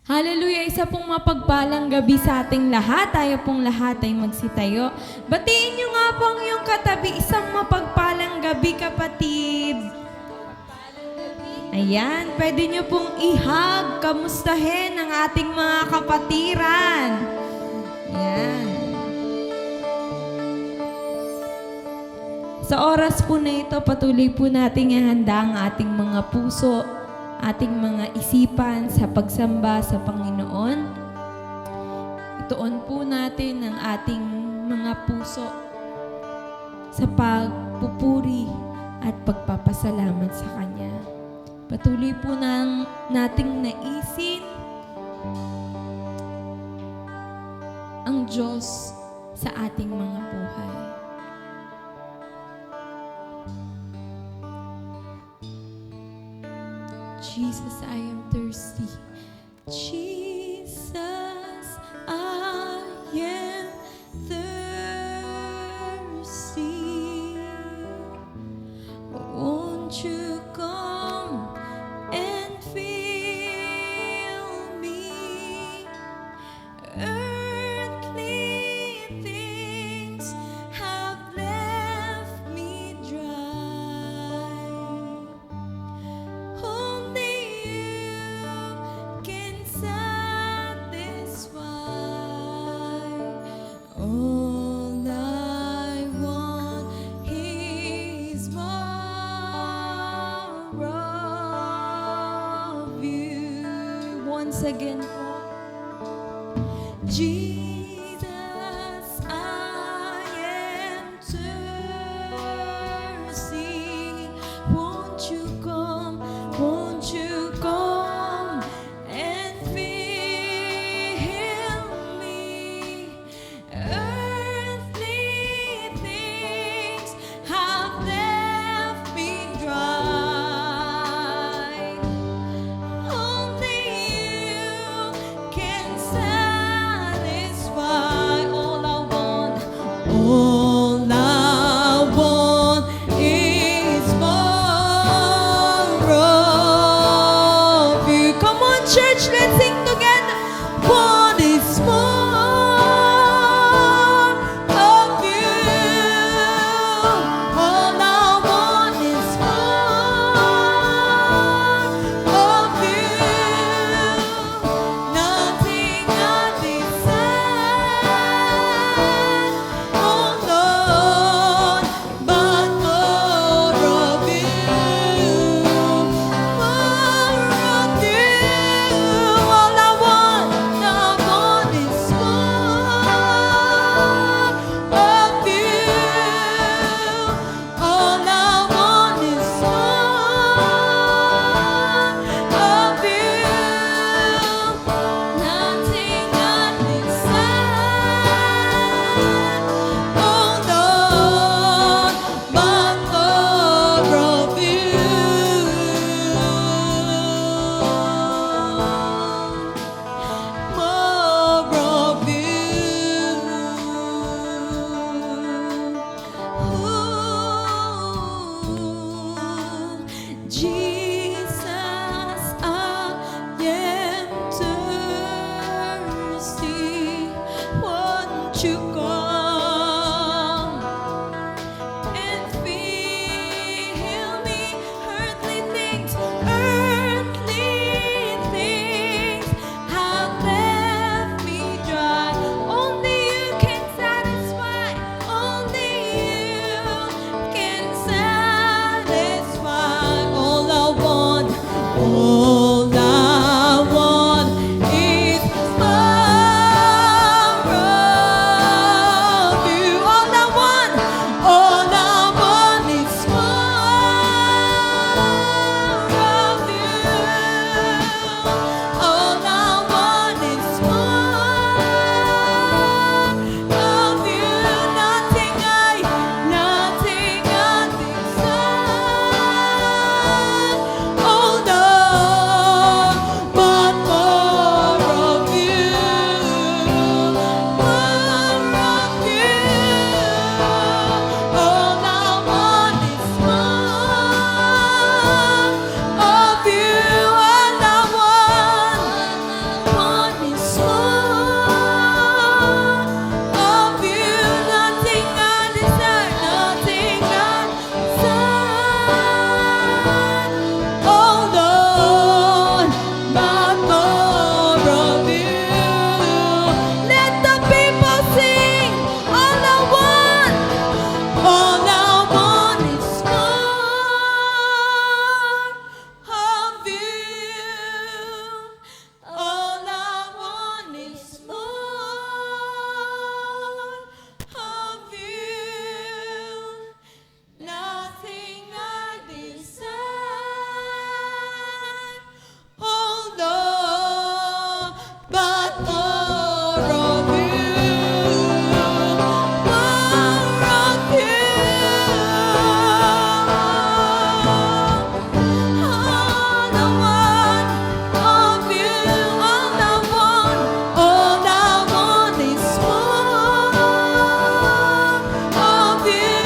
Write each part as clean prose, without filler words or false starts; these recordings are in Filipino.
Hallelujah! Isa pong mapagpalang gabi sa ating lahat. Tayo pong lahat ay magsitayo. Batiin nyo nga po ang iyong katabi. Isang mapagpalang gabi, kapatid. Ayan, pwede nyo pong ihag, kamustahin ang ating mga kapatiran. Ayan. Sa oras po na ito, patuloy po nating ihanda ang ating mga puso, ating mga isipan sa pagsamba sa Panginoon. Ituon po natin ang ating mga puso sa pagpupuri at pagpapasalamat sa Kanya. Patuloy po nating naisin ang Diyos sa ating mga buhay. Jesus, I am thirsty. Jesus, I am thirsty. Won't you come and fill me? Earthly things have left me dry. Only you can satisfy. All I want is more of you. Once again po. Jesus, I am thirsty. Won't you come and fill me? Earthly things have left me dry. Only you can satisfy. All I want is more of you. Come on, church, let's sing together. What is more of you? All I want is more of you. Nothing I desire, oh Lord, but more of you. More of you. but more of you, more of you. All I want of you, all I want is more of you.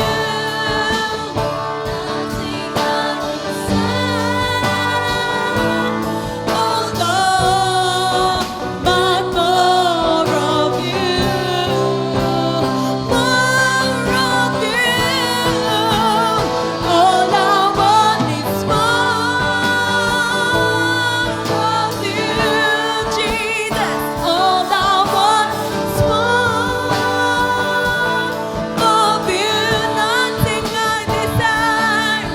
Nothing outside, oh Lord, but more of you, more of you. All I want is more of you, Jesus. All I want is more of you. Nothing I desire,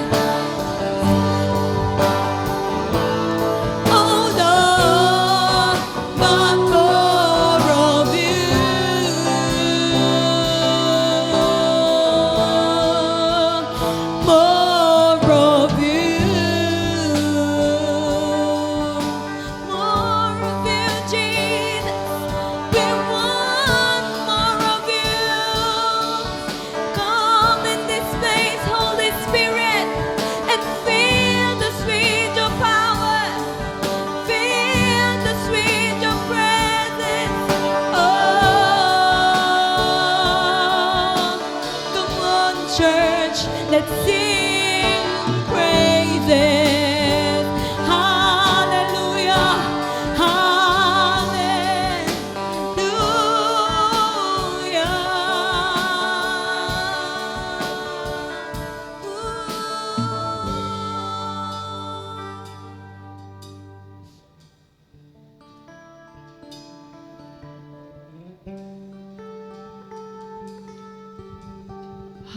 oh Lord, but more of you. More of you. More of you, Jesus. We want more of you. Come in this place, Holy Spirit, and feel the sweet your power. Feel the sweet your presence. Oh, come on, church, let's sing praises. Hallelujah,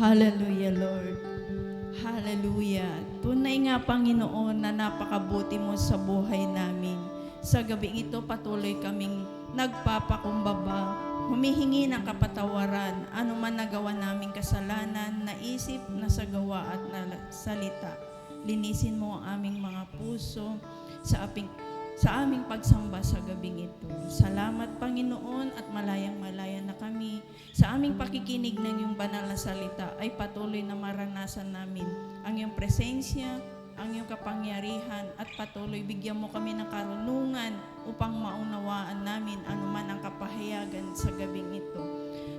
Hallelujah, Lord. Hallelujah. Tunay nga, Panginoon, na napakabuti mo sa buhay namin. Sa gabing ito, patuloy kaming nagpapakumbaba, humihingi ng kapatawaran, anuman nagawa naming kasalanan, naisip, nasagawa at salita. Linisin mo ang aming mga puso sa aming pagsamba sa gabing ito. Salamat, Panginoon, at malayang-malaya na kami sa aming pakikinig ng iyong banal na salita ay patuloy na maranasan namin ang iyong presensya, ang iyong kapangyarihan, at patuloy bigyan mo kami ng karunungan upang maunawaan namin anuman ang kapahayagan sa gabing ito.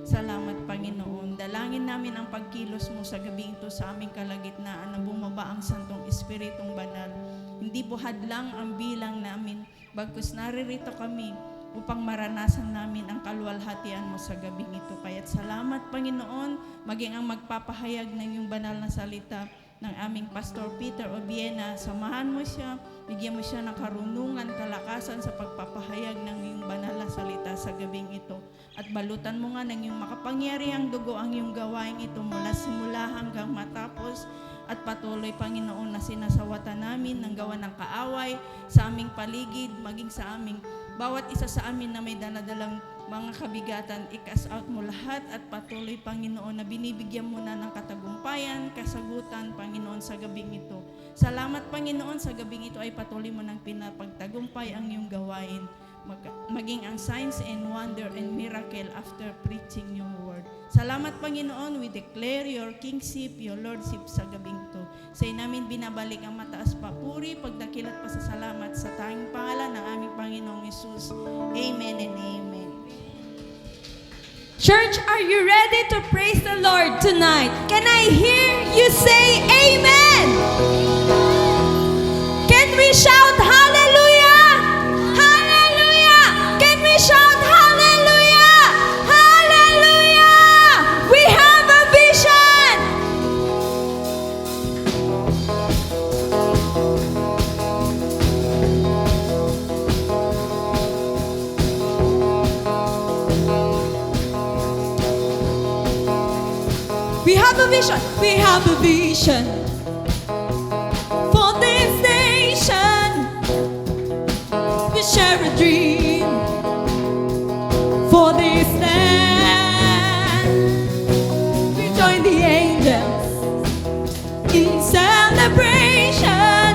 Salamat, Panginoon. Dalangin namin ang pagkilos mo sa gabing ito sa aming kalagitnaan na bumaba ang Santong Espiritong Banal. Hindi po hadlang ang bilang namin, bagkus naririto kami upang maranasan namin ang kaluwalhatian mo sa gabing ito. Kaya't salamat, Panginoon, maging ang magpapahayag ng iyong banal na salita ng aming Pastor Peter Obiena. Samahan mo siya, bigyan mo siya ng karunungan, kalakasan sa pagpapahayag ng iyong banal na salita sa gabing ito. At balutan mo nga ng iyong makapangyarihang dugo ang iyong gawain ito mula simula hanggang matapos. At patuloy, Panginoon, na sinasawatan namin ng gawa ng kaaway sa aming paligid, maging sa aming bawat isa sa amin na may daladalang mga kabigatan, i-cast out mo lahat. At patuloy, Panginoon, na binibigyan mo na ng katagumpayan, kasagutan, Panginoon, sa gabing ito. Salamat, Panginoon, sa gabing ito ay patuloy mo ng pinapagtagumpay ang iyong gawain, maging ang signs and wonder and miracle after preaching your word. Salamat, Panginoon, we declare your kingship, your lordship sa gabing ito. Sa namin binabalik ang mataas pa puri, pagdakilat pa sa salamat sa tanging pangalan ng aming Panginoong Hesus. Amen and amen. Church, are you ready to praise the Lord tonight? Can I hear you say amen? Can we shout hallelujah? Hallelujah! Can we shout hallelujah? Hallelujah! We have a vision! We have a vision. We have a vision for this nation. We share a dream for this land. We join the angels in celebration.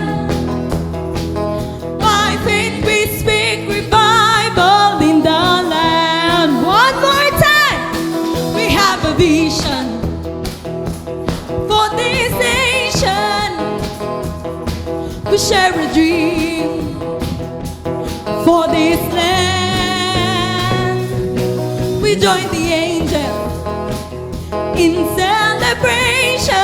By faith we speak revival vision for this nation. We share a dream for this land. We join the angels in celebration.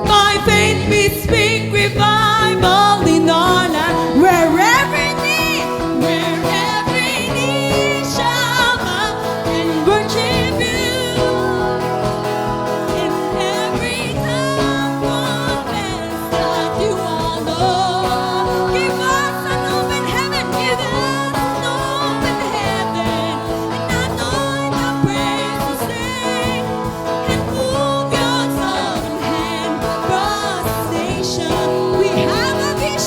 By faith we speak revival in our land. Where every knee shall bow and worship you, and every tongue confess that you are Lord. Give us an open heaven, give us an open heaven, and anoint our praise to sing, and move your sovereign hand across the nation. We have a vision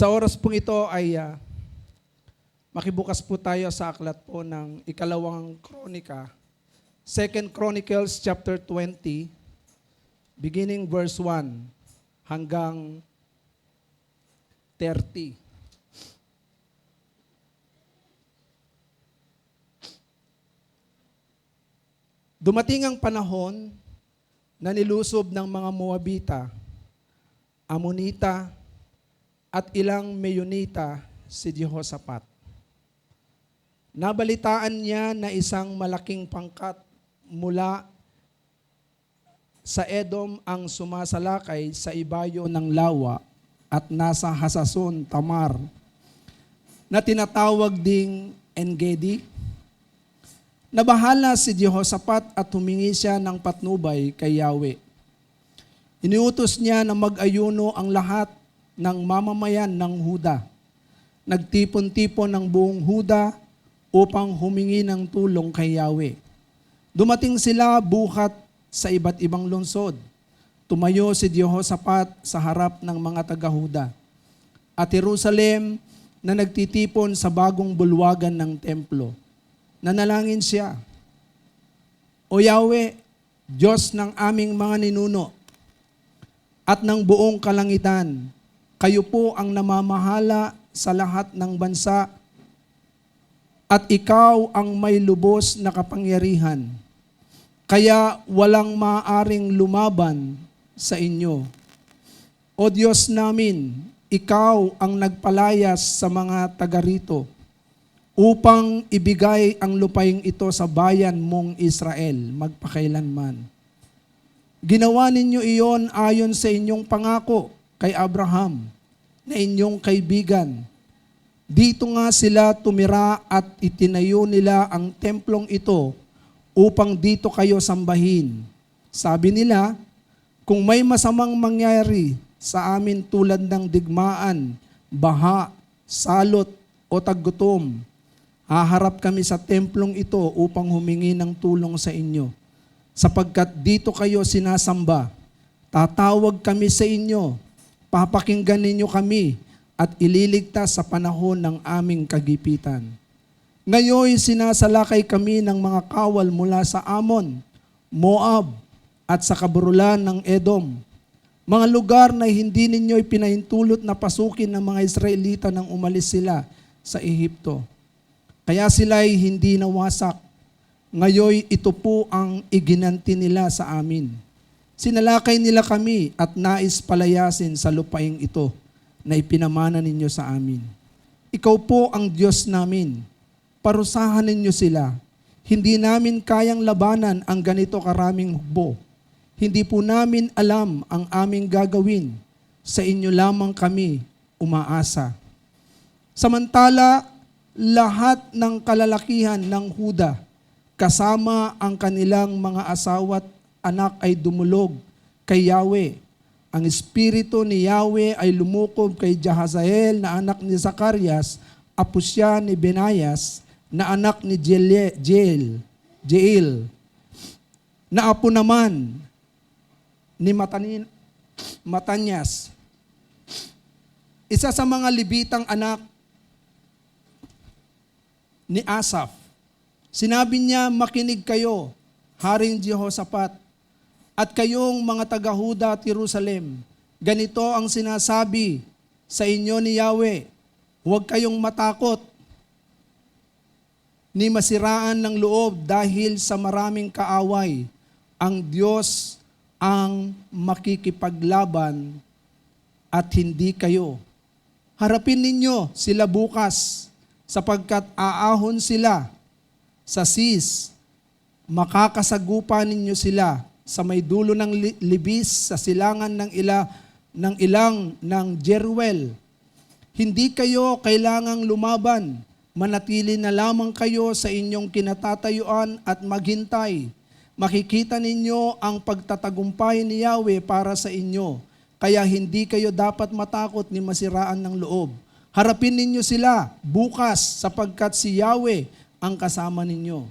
Sa oras pong ito ay makibukas po tayo sa aklat po ng ikalawang kronika, 2 Chronicles chapter 20, beginning verse 1 hanggang 30. Dumating ang panahon na nilusob ng mga Moabita, Amonita, at ilang Meyonita si Jehoshaphat. Nabalitaan niya na isang malaking pangkat mula sa Edom ang sumasalakay sa ibayo ng lawa at nasa Hasason Tamar na tinatawag ding Engedi. Nabahala si Jehoshaphat at humingi siya ng patnubay kay Yahweh. Iniutos niya na mag-ayuno ang lahat ng mamamayan ng Huda. Nagtipon-tipon ng buong Huda upang humingi ng tulong kay Yahweh. Dumating sila buhat sa iba't ibang lungsod. Tumayo si Jehoshaphat sa harap ng mga taga-Huda at Jerusalem na nagtitipon sa bagong bulwagan ng templo. Nanalangin siya, O Yahweh, Diyos ng aming mga ninuno at ng buong kalangitan, kayo po ang namamahala sa lahat ng bansa at ikaw ang may lubos na kapangyarihan. Kaya walang maaaring lumaban sa inyo. O Diyos namin, ikaw ang nagpalayas sa mga taga rito upang ibigay ang lupaing ito sa bayan mong Israel magpakailanman. Ginawa ninyo iyon ayon sa inyong pangako kay Abraham na inyong kaibigan. Dito nga sila tumira at itinayo nila ang templong ito upang dito kayo sambahin. Sabi nila, kung may masamang mangyari sa amin tulad ng digmaan, baha, salot o taggutom, haharap kami sa templong ito upang humingi ng tulong sa inyo. Sapagkat dito kayo sinasamba, tatawag kami sa inyo, papakinggan ninyo kami at ililigtas sa panahon ng aming kagipitan. Ngayon sinasalakay kami ng mga kawal mula sa Amon, Moab at sa kaburulan ng Edom, mga lugar na hindi ninyo ipinahintulot na pasukin ng mga Israelita nang umalis sila sa Ehipto. Kaya sila'y hindi nawasak. Ngayon ito po ang iginanti nila sa amin. Sinalakay nila kami at nais palayasin sa lupaing ito na ipinamana ninyo sa amin. Ikaw po ang Diyos namin. Parusahan ninyo sila. Hindi namin kayang labanan ang ganito karaming hukbo. Hindi po namin alam ang aming gagawin. Sa inyo lamang kami umaasa. Samantala, lahat ng kalalakihan ng Huda, kasama ang kanilang mga asawa't anak ay dumulog kay Yahweh. Ang espiritu ni Yahweh ay lumukob kay Jahaziel na anak ni Zacarias, apo siya ni Benayas na anak ni Jeiel, na apo naman ni Matanyas, isa sa mga Libitang anak ni Asaph. Sinabi niya, makinig kayo, Haring Jehoshaphat, at kayong mga taga-Huda at Jerusalem. Ganito ang sinasabi sa inyo ni Yahweh, huwag kayong matakot ni masiraan ng loob dahil sa maraming kaaway. Ang Diyos ang makikipaglaban at hindi kayo. Harapin ninyo sila bukas sapagkat aahon sila sa Sis. Makakasagupa ninyo sila sa may dulo ng libis sa silangan ng ilang ng Jeruel. Hindi kayo kailangang lumaban. Manatili na lamang kayo sa inyong kinatatayuan at maghintay. Makikita ninyo ang pagtatagumpay ni Yahweh para sa inyo. Kaya hindi kayo dapat matakot ni masiraan ng loob. Harapin ninyo sila bukas sapagkat si Yahweh ang kasama ninyo.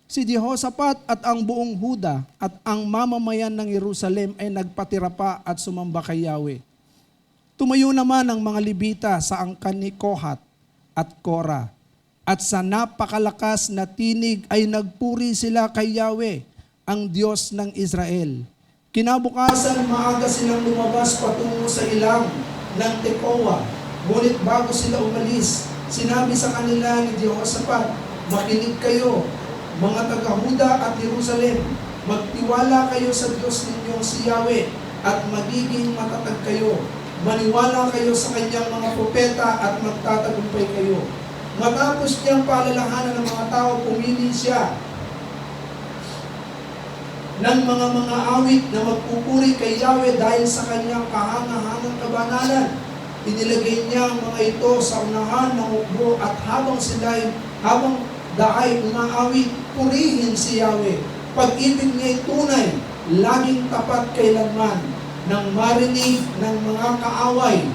Si Jehoshaphat at ang buong Huda at ang mamamayan ng Jerusalem ay nagpatira pa at sumamba kay Yahweh. Tumayo naman ang mga Levita sa angkan ni Kohat at Kora. At sa napakalakas na tinig ay nagpuri sila kay Yahweh, ang Diyos ng Israel. Kinabukasan, maaga silang lumabas patungo sa ilang ng Tekoa. Ngunit bago sila umalis, sinabi sa kanila ni Jehoshaphat, "Makinig kayo, mga taga-Huda at Jerusalem. Magtiwala kayo sa Diyos ninyong si Yahweh at magiging matatag kayo. Maniwala kayo sa kanyang mga propeta at magtatagumpay kayo." Matapos niyang paalalahanan ng mga tao, pumili siya ng mga awit na magpupuri kay Yahweh dahil sa kanyang kahangahangang kabanalan. Inilagay niya ang mga ito sa unahan ng hukbo at habang daay umaawit, purihin si Yahweh. Pag-ibig niya'y tunay, laging tapat kailanman. Nang marinig ng mga kaaway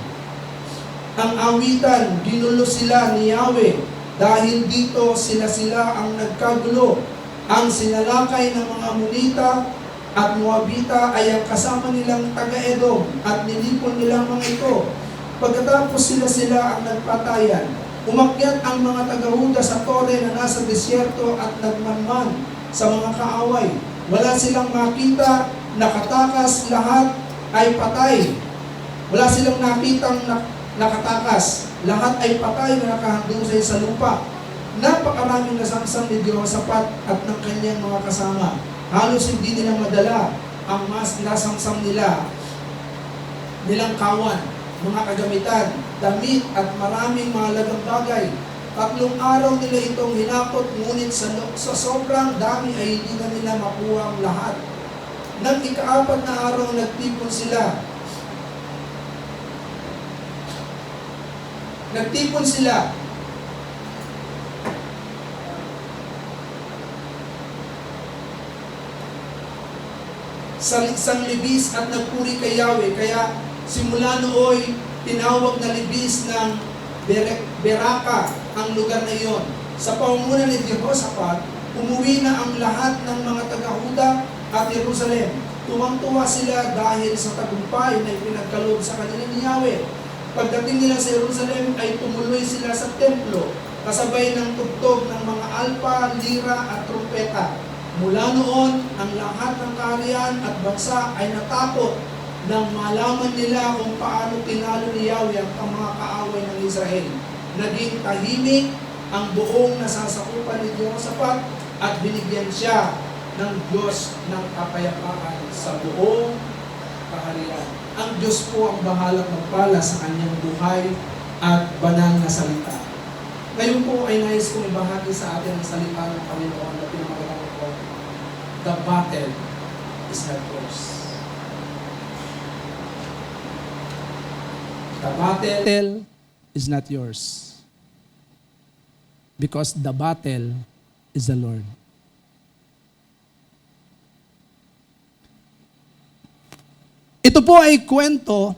ang awitan, ginulo sila ni Yahweh. Dahil dito sila ang nagkagulo. Ang sinalakay ng mga Munita at Moabita ay ang kasama nilang taga-Edom at nilipon nilang mga ito. Pagkatapos sila ang nagpatayan, umakyat ang mga taga-Huda sa tore na nasa disyerto at nagmanman sa mga kaaway. Wala silang makita, nakatakas, lahat ay patay. Wala silang nakitang nakatakas. Lahat ay patay na nakahandusay sa lupa. Napakaraming nasamsam ni Jehoshaphat at ng kanyang mga kasama. Halos hindi nila madala ang mas nasamsam nilang kawan, mga kagamitan, damit at maraming mahalagang bagay. 3 araw nila itong hinakot, ngunit sa sobrang dami ay hindi na nila makuha ang lahat. Nang ika-4 na araw, nagtipon sila. Sa isang libis at nagpuri kay Yahweh. Kaya simula nooy tinawag na libis ng Beraka ang lugar na iyon. Sa pangunguna ni Jehoshaphat, umuwi na ang lahat ng mga taga-Huda at Jerusalem. Tuwang-tuwa sila dahil sa tagumpay na ipinagkaloob sa kanila ni Yahweh. Pagdating nila sa Jerusalem ay tumuloy sila sa templo, kasabay ng tugtog ng mga alpa, lira at trumpeta. Mula noon, ang lahat ng kaharian at bansa ay natakot nang malaman nila kung paano tinalo ni Yahweh ang mga kaaway ng Israel. Naging tahimik ang buong nasasakupan ni Jehoshaphat at binigyan siya ng Diyos ng kapayapaan sa buong kaharian. Ang Diyos po ang bahalang magpala sa kanyang buhay at banal na salita. Ngayon po ay nais kong ibahagi sa atin ang salita ng Panginoon na pinamagandang ko. The battle is not yours. The battle is not yours. Because the battle is the Lord. Ito po ay kwento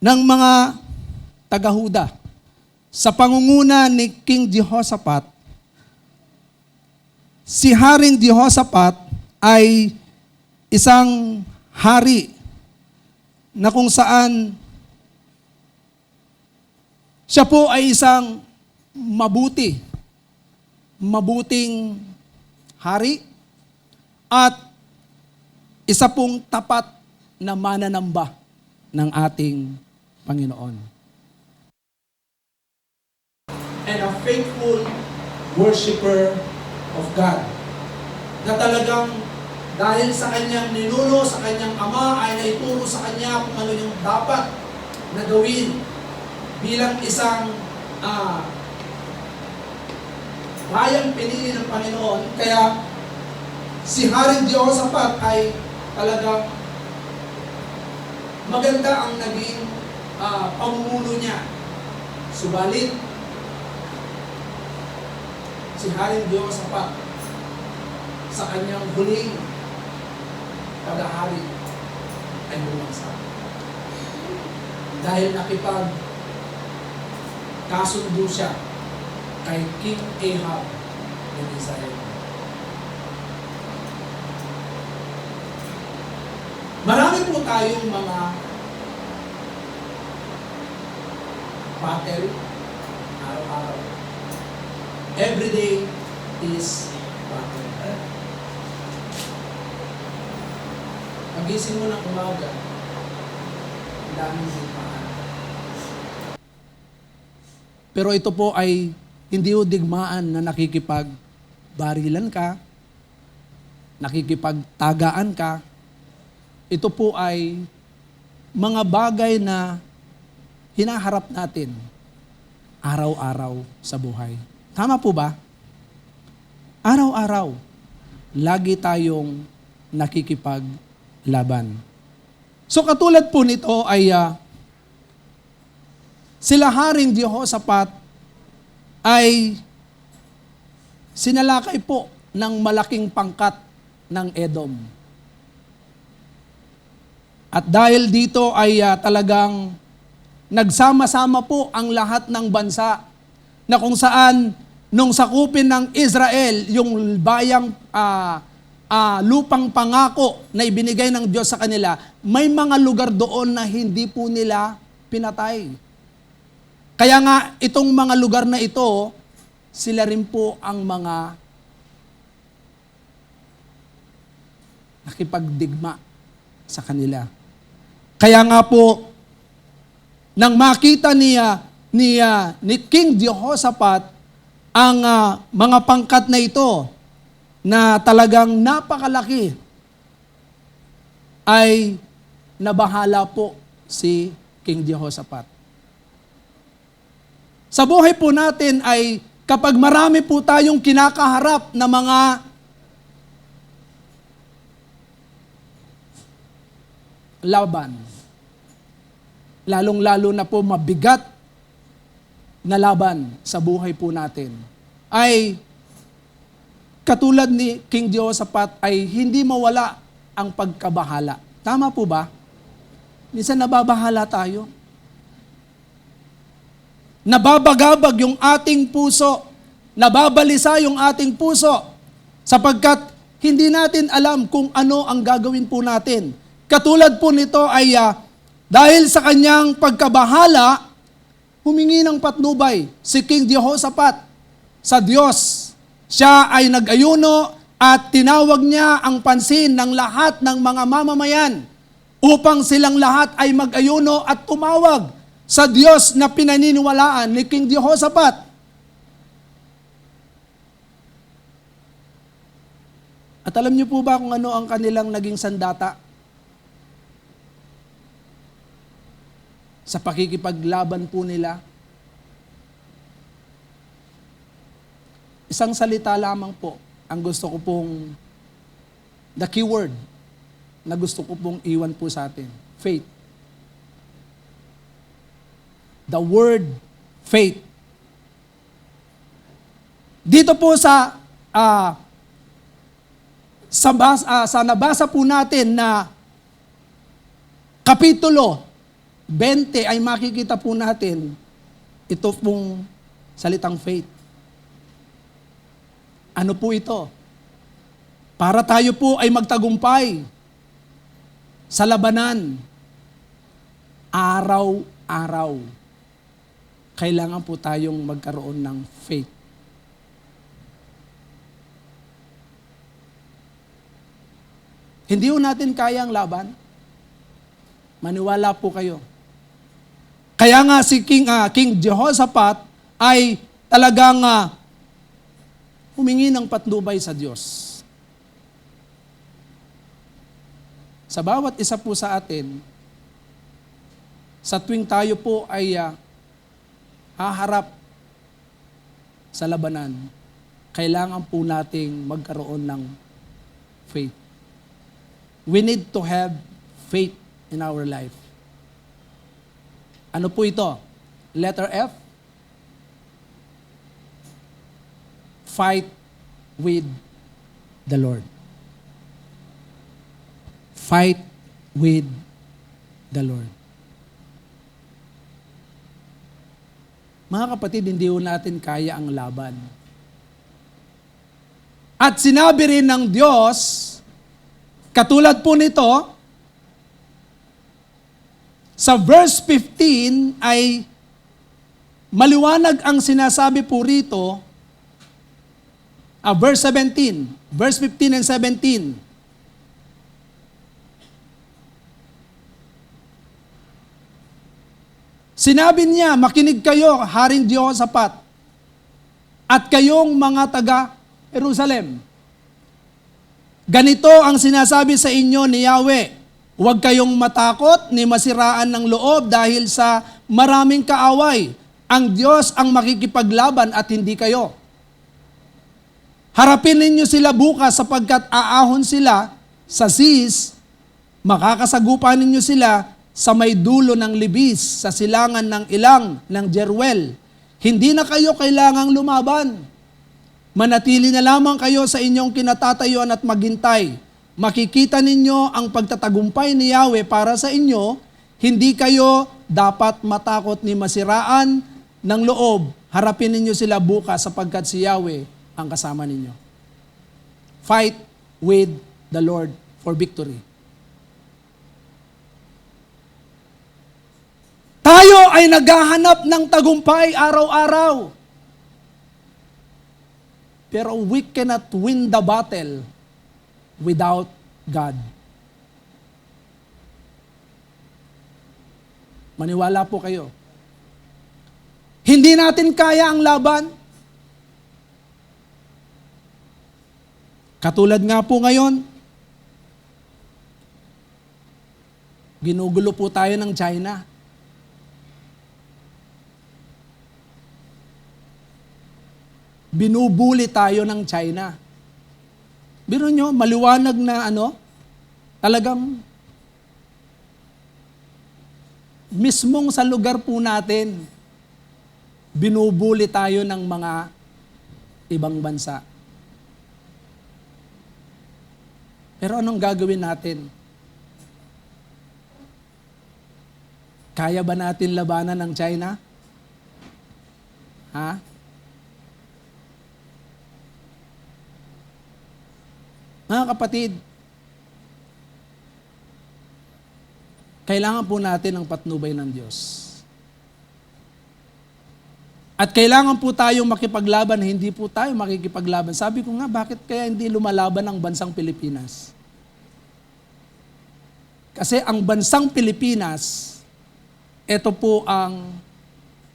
ng mga taga-Huda. Sa pangunguna ni King Jehoshaphat, si Haring Jehoshaphat ay isang hari na kung saan siya po ay isang mabuting hari at isa pong tapat na mananamba ng ating Panginoon. And a faithful worshiper of God. Na talagang dahil sa kanyang ninuno, sa kanyang ama, ay naituro sa kanya kung ano yung dapat na gawin bilang isang bayang pinili ng Panginoon. Kaya si Haring Jehoshaphat ay talagang maganda ang naging pamumuno niya. Subalit, si Haring Jehoshaphat sa kanyang huling pag-ahari ay bumagsak. Dahil kasundo siya kay King Ahab ng Israel. Marami po tayong mga battle, araw-araw. Every day is battle. Pagising mo ng umaga, ang daming digmaan. Pero ito po ay hindi o digmaan na nakikipag-barilan ka, nakikipagtagaan ka. Ito po ay mga bagay na hinaharap natin araw-araw sa buhay. Tama po ba? Araw-araw, lagi tayong nakikipaglaban. So katulad po nito ay sila Haring Jehoshaphat ay sinalakay po ng malaking pangkat ng Edom. At dahil dito ay talagang nagsama-sama po ang lahat ng bansa na kung saan nung sakupin ng Israel yung bayang lupang pangako na ibinigay ng Diyos sa kanila, may mga lugar doon na hindi po nila pinatay. Kaya nga itong mga lugar na ito, sila rin po ang mga nakipagdigma sa kanila. Kaya nga po, nang makita ni King Jehoshaphat ang mga pangkat na ito na talagang napakalaki, ay nabahala po si King Jehoshaphat. Sa buhay po natin ay kapag marami po tayong kinakaharap na mga laban, lalong-lalo na po mabigat na laban sa buhay po natin, ay katulad ni King Jehoshaphat ay hindi mawala ang pagkabahala. Tama po ba? Minsan nababahala tayo. Nababagabag yung ating puso, nababalisa yung ating puso, sapagkat hindi natin alam kung ano ang gagawin po natin. Katulad po nito ay dahil sa kanyang pagkabahala, humingi ng patnubay si King Jehoshaphat sa Diyos. Siya ay nag-ayuno at tinawag niya ang pansin ng lahat ng mga mamamayan upang silang lahat ay mag-ayuno at tumawag sa Diyos na pinaniniwalaan ni King Jehoshaphat. At alam niyo po ba kung ano ang kanilang naging sandata? Sa pakikipaglaban po nila. Isang salita lamang po ang gusto ko pong, the keyword na gusto ko pong iwan po sa atin. Faith. The word faith. Dito po sa nabasa po natin na Kapitulo 20 ay makikita po natin ito pong salitang faith. Ano po ito? Para tayo po ay magtagumpay sa labanan araw-araw. Kailangan po tayong magkaroon ng faith. Hindi po natin kaya ang laban. Maniwala po kayo. Kaya nga si King Jehoshaphat ay talagang humingi ng patnubay sa Diyos. Sa bawat isa po sa atin, sa tuwing tayo po ay haharap sa labanan, kailangan po nating magkaroon ng faith. We need to have faith in our life. Ano po ito? Letter F. Fight with the Lord. Fight with the Lord. Mga kapatid, hindi natin kaya ang laban. At sinabi rin ng Diyos, katulad po nito, sa verse 15 ay Maliwanag ang sinasabi po rito, verse 17, verse 15 and 17. Sinabi niya, makinig kayo, Haring Jehoshaphat, at kayong mga taga Jerusalem. Ganito ang sinasabi sa inyo ni Yahweh, huwag kayong matakot ni masiraan ng loob dahil sa maraming kaaway. Ang Diyos ang makikipaglaban at hindi kayo. Harapin ninyo sila bukas sapagkat aahon sila sa Sis, makakasagupan ninyo sila sa may dulo ng Libis, sa silangan ng Ilang ng Jeruel. Hindi na kayo kailangang lumaban. Manatili na lamang kayo sa inyong kinatatayuan at maghintay. Makikita ninyo ang pagtatagumpay ni Yahweh para sa inyo. Hindi kayo dapat matakot ni masiraan ng loob. Harapin ninyo sila bukas sapagkat si Yahweh ang kasama ninyo. Fight with the Lord for victory. Tayo ay naghahanap ng tagumpay araw-araw. Pero we cannot win the battle without God. Maniwala po kayo. Hindi natin kaya ang laban. Katulad nga po ngayon, ginugulo po tayo ng China. Binubuli tayo ng China. Biro nyo, maliwanag na talagang mismong sa lugar po natin, binubuli tayo ng mga ibang bansa. Pero anong gagawin natin? Kaya ba natin labanan ng China? Ha? Mga kapatid, kailangan po natin ang patnubay ng Diyos. At kailangan po tayong makipaglaban, hindi po tayo makikipaglaban. Sabi ko nga, bakit kaya hindi lumalaban ang bansang Pilipinas? Kasi ang bansang Pilipinas, ito po ang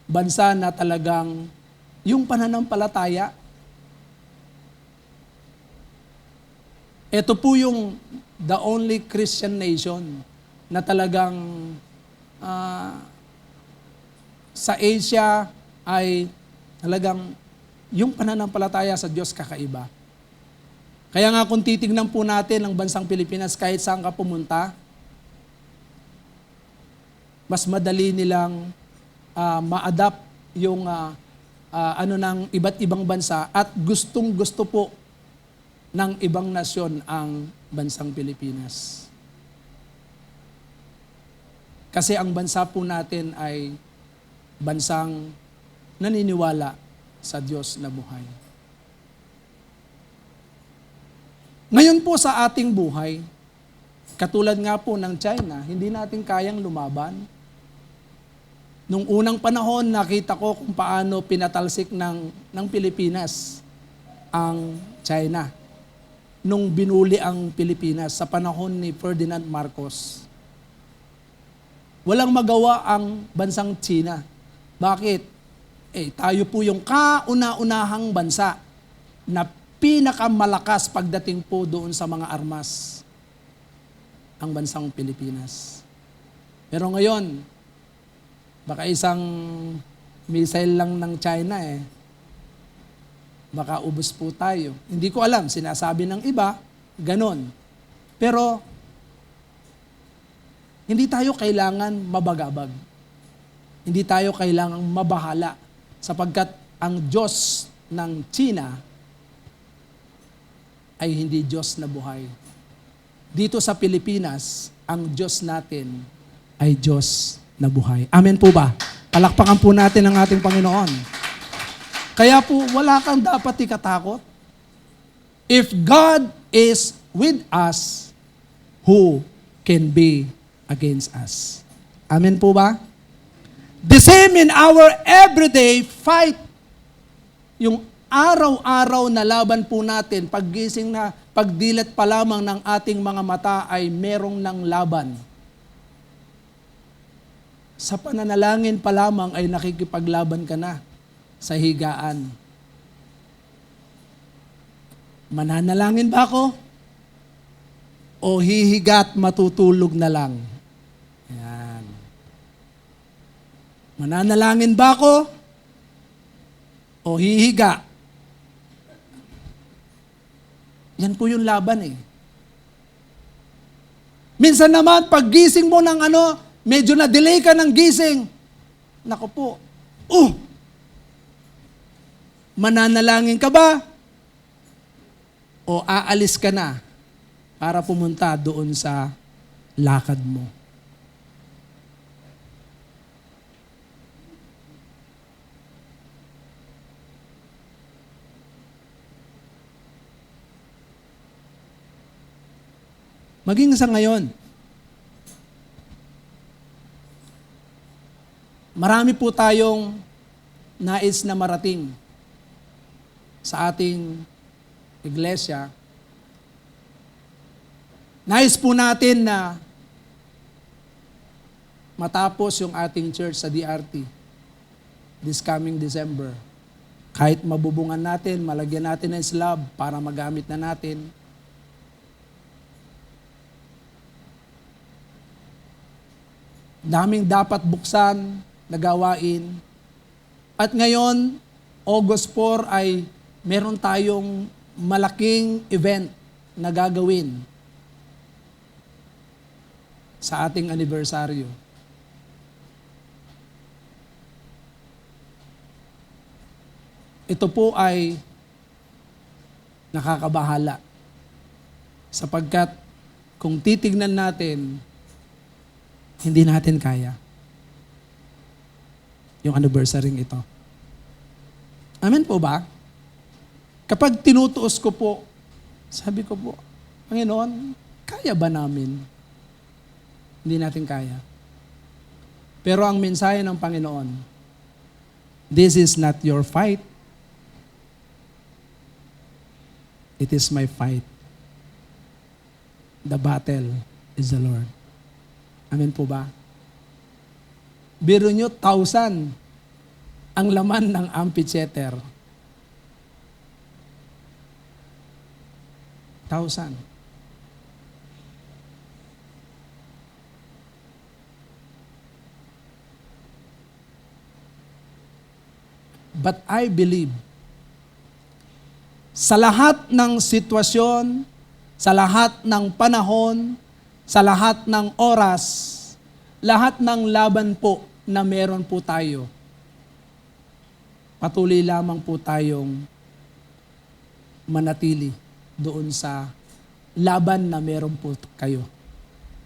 bansa na talagang yung pananampalataya. Ito po yung the only Christian nation na talagang sa Asia ay talagang yung pananampalataya sa Diyos kakaiba. Kaya nga kung titignan po natin ang bansang Pilipinas, kahit saan ka pumunta, mas madali nilang ma-adapt yung ng iba't ibang bansa at gustong-gusto po ng ibang nasyon ang bansang Pilipinas. Kasi ang bansa po natin ay bansang naniniwala sa Diyos na buhay. Ngayon po sa ating buhay, katulad nga po ng China, hindi natin kayang lumaban. Nung unang panahon, nakita ko kung paano pinatalsik ng Pilipinas ang China. Nung binuli ang Pilipinas sa panahon ni Ferdinand Marcos. Walang magawa ang bansang China. Bakit? Tayo po yung kauna-unahang bansa na pinakamalakas pagdating po doon sa mga armas. Ang bansang Pilipinas. Pero ngayon, baka isang missile lang ng China baka ubos po tayo. Hindi ko alam, sinasabi ng iba, ganon. Pero, hindi tayo kailangan mabagabag. Hindi tayo kailangan mabahala sapagkat ang Diyos ng China ay hindi Diyos na buhay. Dito sa Pilipinas, ang Diyos natin ay Diyos na buhay. Amen po ba? Palakpakan po natin ang ating Panginoon. Kaya po, wala kang dapat ikatakot. If God is with us, who can be against us? Amen po ba? The same in our everyday fight. Yung araw-araw na laban po natin, paggising na, pagdilat pa lamang ng ating mga mata ay merong ng laban. Sa pananalangin pa lamang ay nakikipaglaban ka na sa higaan. Mananalangin ba ako? O hihiga at matutulog na lang? Yan. Mananalangin ba ako? O hihiga? Yan po yung laban eh. Minsan naman, pag gising mo ng medyo na-delay ka ng gising, naku po, mananalangin ka ba? O aalis ka na para pumunta doon sa lakad mo? Maging sa ngayon, marami po tayong nais na marating sa ating iglesia. Nais po natin na matapos yung ating church sa DRT this coming December. Kahit mabubungan natin, malagyan natin ng slab para magamit na natin. Daming dapat buksan na gawain. At ngayon, August 4 ay meron tayong malaking event na gagawin sa ating anibersaryo. Ito po ay nakakabahala sapagkat kung titignan natin, hindi natin kaya yung anniversary ito. Amen po ba? Kapag tinutuos ko po, sabi ko po, Panginoon, kaya ba namin? Hindi natin kaya. Pero ang mensahe ng Panginoon, this is not your fight. It is my fight. The battle is the Lord. Amen po ba? Biro nyo, 1,000 ang laman ng amphitheater. 1,000. But I believe, sa lahat ng sitwasyon, sa lahat ng panahon, sa lahat ng oras, lahat ng laban po na meron po tayo, patuloy lamang po tayong manatili doon sa laban na meron po kayo.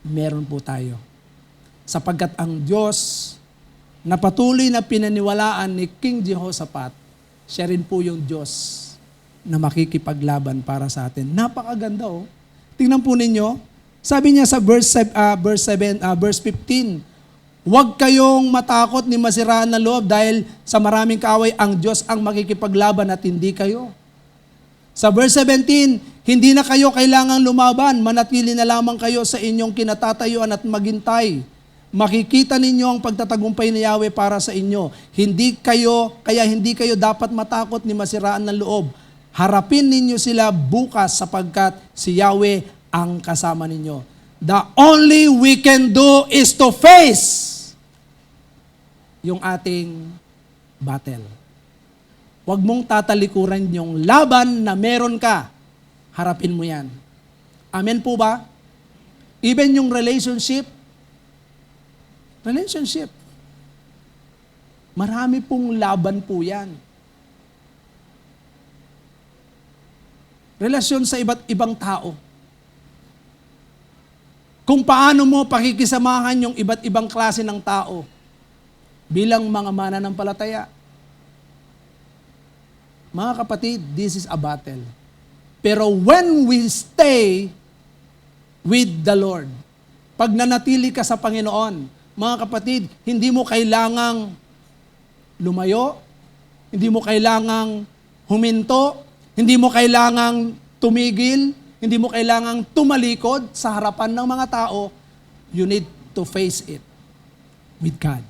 Meron po tayo. Sapagkat ang Diyos na patuloy na pinaniwalaan ni King Jehoshaphat, siya rin po yung Diyos na makikipaglaban para sa atin. Napakaganda oh. Tingnan po ninyo, sabi niya sa verse 15, huwag kayong matakot ni masiraan na loob dahil sa maraming kaaway ang Diyos ang makikipaglaban at hindi kayo. Sa verse 17, hindi na kayo kailangang lumaban, manatili na lamang kayo sa inyong kinatatayuan at maghintay. Makikita ninyo ang pagtatagumpay ni Yahweh para sa inyo. Hindi kayo dapat matakot ni masiraan ng loob. Harapin ninyo sila bukas sapagkat si Yahweh ang kasama ninyo. The only we can do is to face yung ating battle. Huwag mong tatalikuran yung laban na meron ka. Harapin mo yan. Amen po ba? Even yung relationship, marami pong laban po yan. Relasyon sa iba't ibang tao. Kung paano mo pakikisamahan yung iba't ibang klase ng tao bilang mga mananampalataya. Mga kapatid, this is a battle. Pero when we stay with the Lord, pag nanatili ka sa Panginoon, mga kapatid, hindi mo kailangang lumayo, hindi mo kailangang huminto, hindi mo kailangang tumigil, hindi mo kailangang tumalikod sa harapan ng mga tao. You need to face it with God.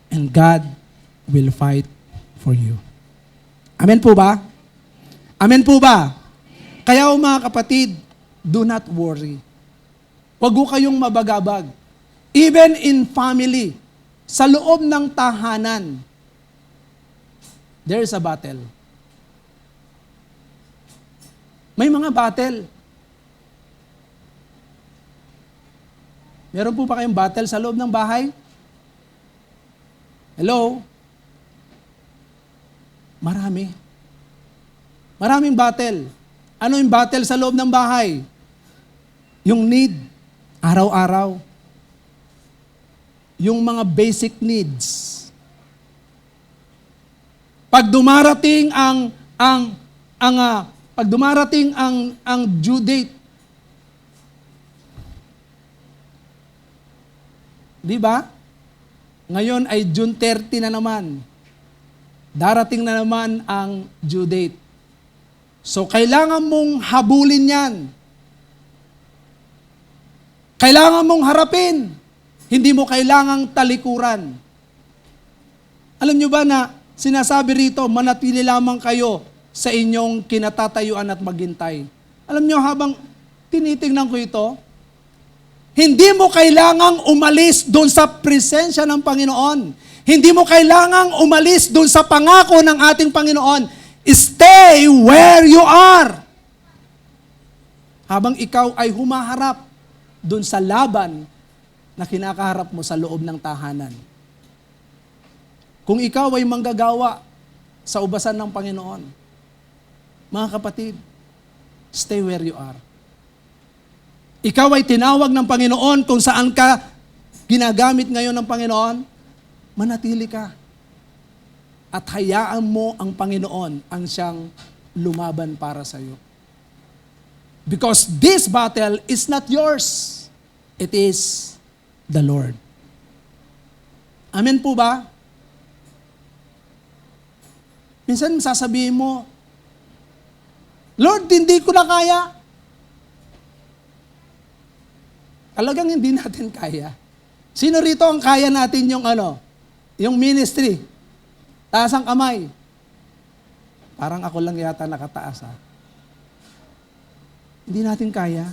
And God will fight for you. Amen po ba? Amen po ba? Kaya mga kapatid, do not worry. Huwag kayong mabagabag. Even in family, sa loob ng tahanan, there is a battle. May mga battle. Meron po ba kayong battle sa loob ng bahay? Hello? Marami. Maraming battle. Ano yung battle sa loob ng bahay? Yung need, araw-araw. Yung mga basic needs. Pag dumarating ang due date, di ba? Ngayon ay June 30 na naman. Darating na naman ang due date. So, kailangan mong habulin yan. Kailangan mong harapin. Hindi mo kailangang talikuran. Alam nyo ba na sinasabi rito, manatili lamang kayo sa inyong kinatatayuan at maghintay. Alam nyo, habang tinitingnan ko ito, hindi mo kailangang umalis doon sa presensya ng Panginoon. Hindi mo kailangang umalis doon sa pangako ng ating Panginoon. Stay where you are. Habang ikaw ay humaharap doon sa laban na kinakaharap mo sa loob ng tahanan. Kung ikaw ay manggagawa sa ubasan ng Panginoon, mga kapatid, stay where you are. Ikaw ay tinawag ng Panginoon kung saan ka ginagamit ngayon ng Panginoon, manatili ka. At hayaan mo ang Panginoon ang siyang lumaban para sa iyo. Because this battle is not yours. It is the Lord. Amen po ba? Minsan sasabihin mo, Lord, hindi ko na kaya. Talagang hindi natin kaya. Sino rito ang kaya natin yung ministry? Taas ang kamay. Parang ako lang yata nakataas ha. Hindi natin kaya.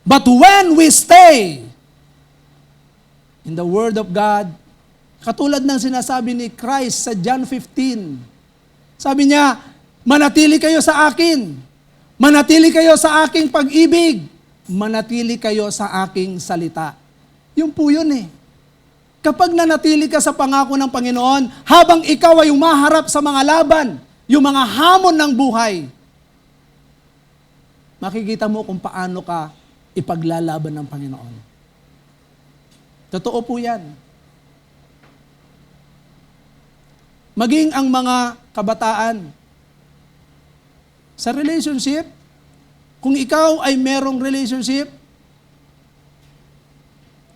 But when we stay in the Word of God, katulad ng sinasabi ni Christ sa John 15, sabi niya, manatili kayo sa akin. Manatili kayo sa aking pag-ibig. Manatili kayo sa aking salita. Yun po yun eh. Kapag nanatili ka sa pangako ng Panginoon, habang ikaw ay umaharap sa mga laban, yung mga hamon ng buhay, makikita mo kung paano ka ipaglalaban ng Panginoon. Totoo po yan. Maging ang mga kabataan, sa relationship, kung ikaw ay merong relationship,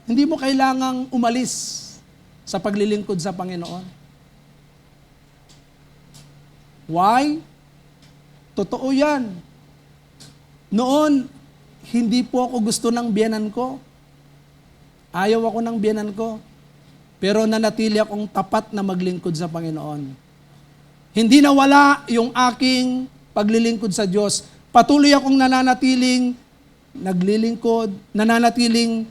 hindi mo kailangang umalis sa paglilingkod sa Panginoon. Why? Totoo yan. Noon, hindi po ako gusto ng biyenan ko. Ayaw ako ng biyenan ko. Pero nanatili akong tapat na maglingkod sa Panginoon. Hindi nawala yung aking paglilingkod sa Diyos. Patuloy akong nananatiling naglilingkod, nananatiling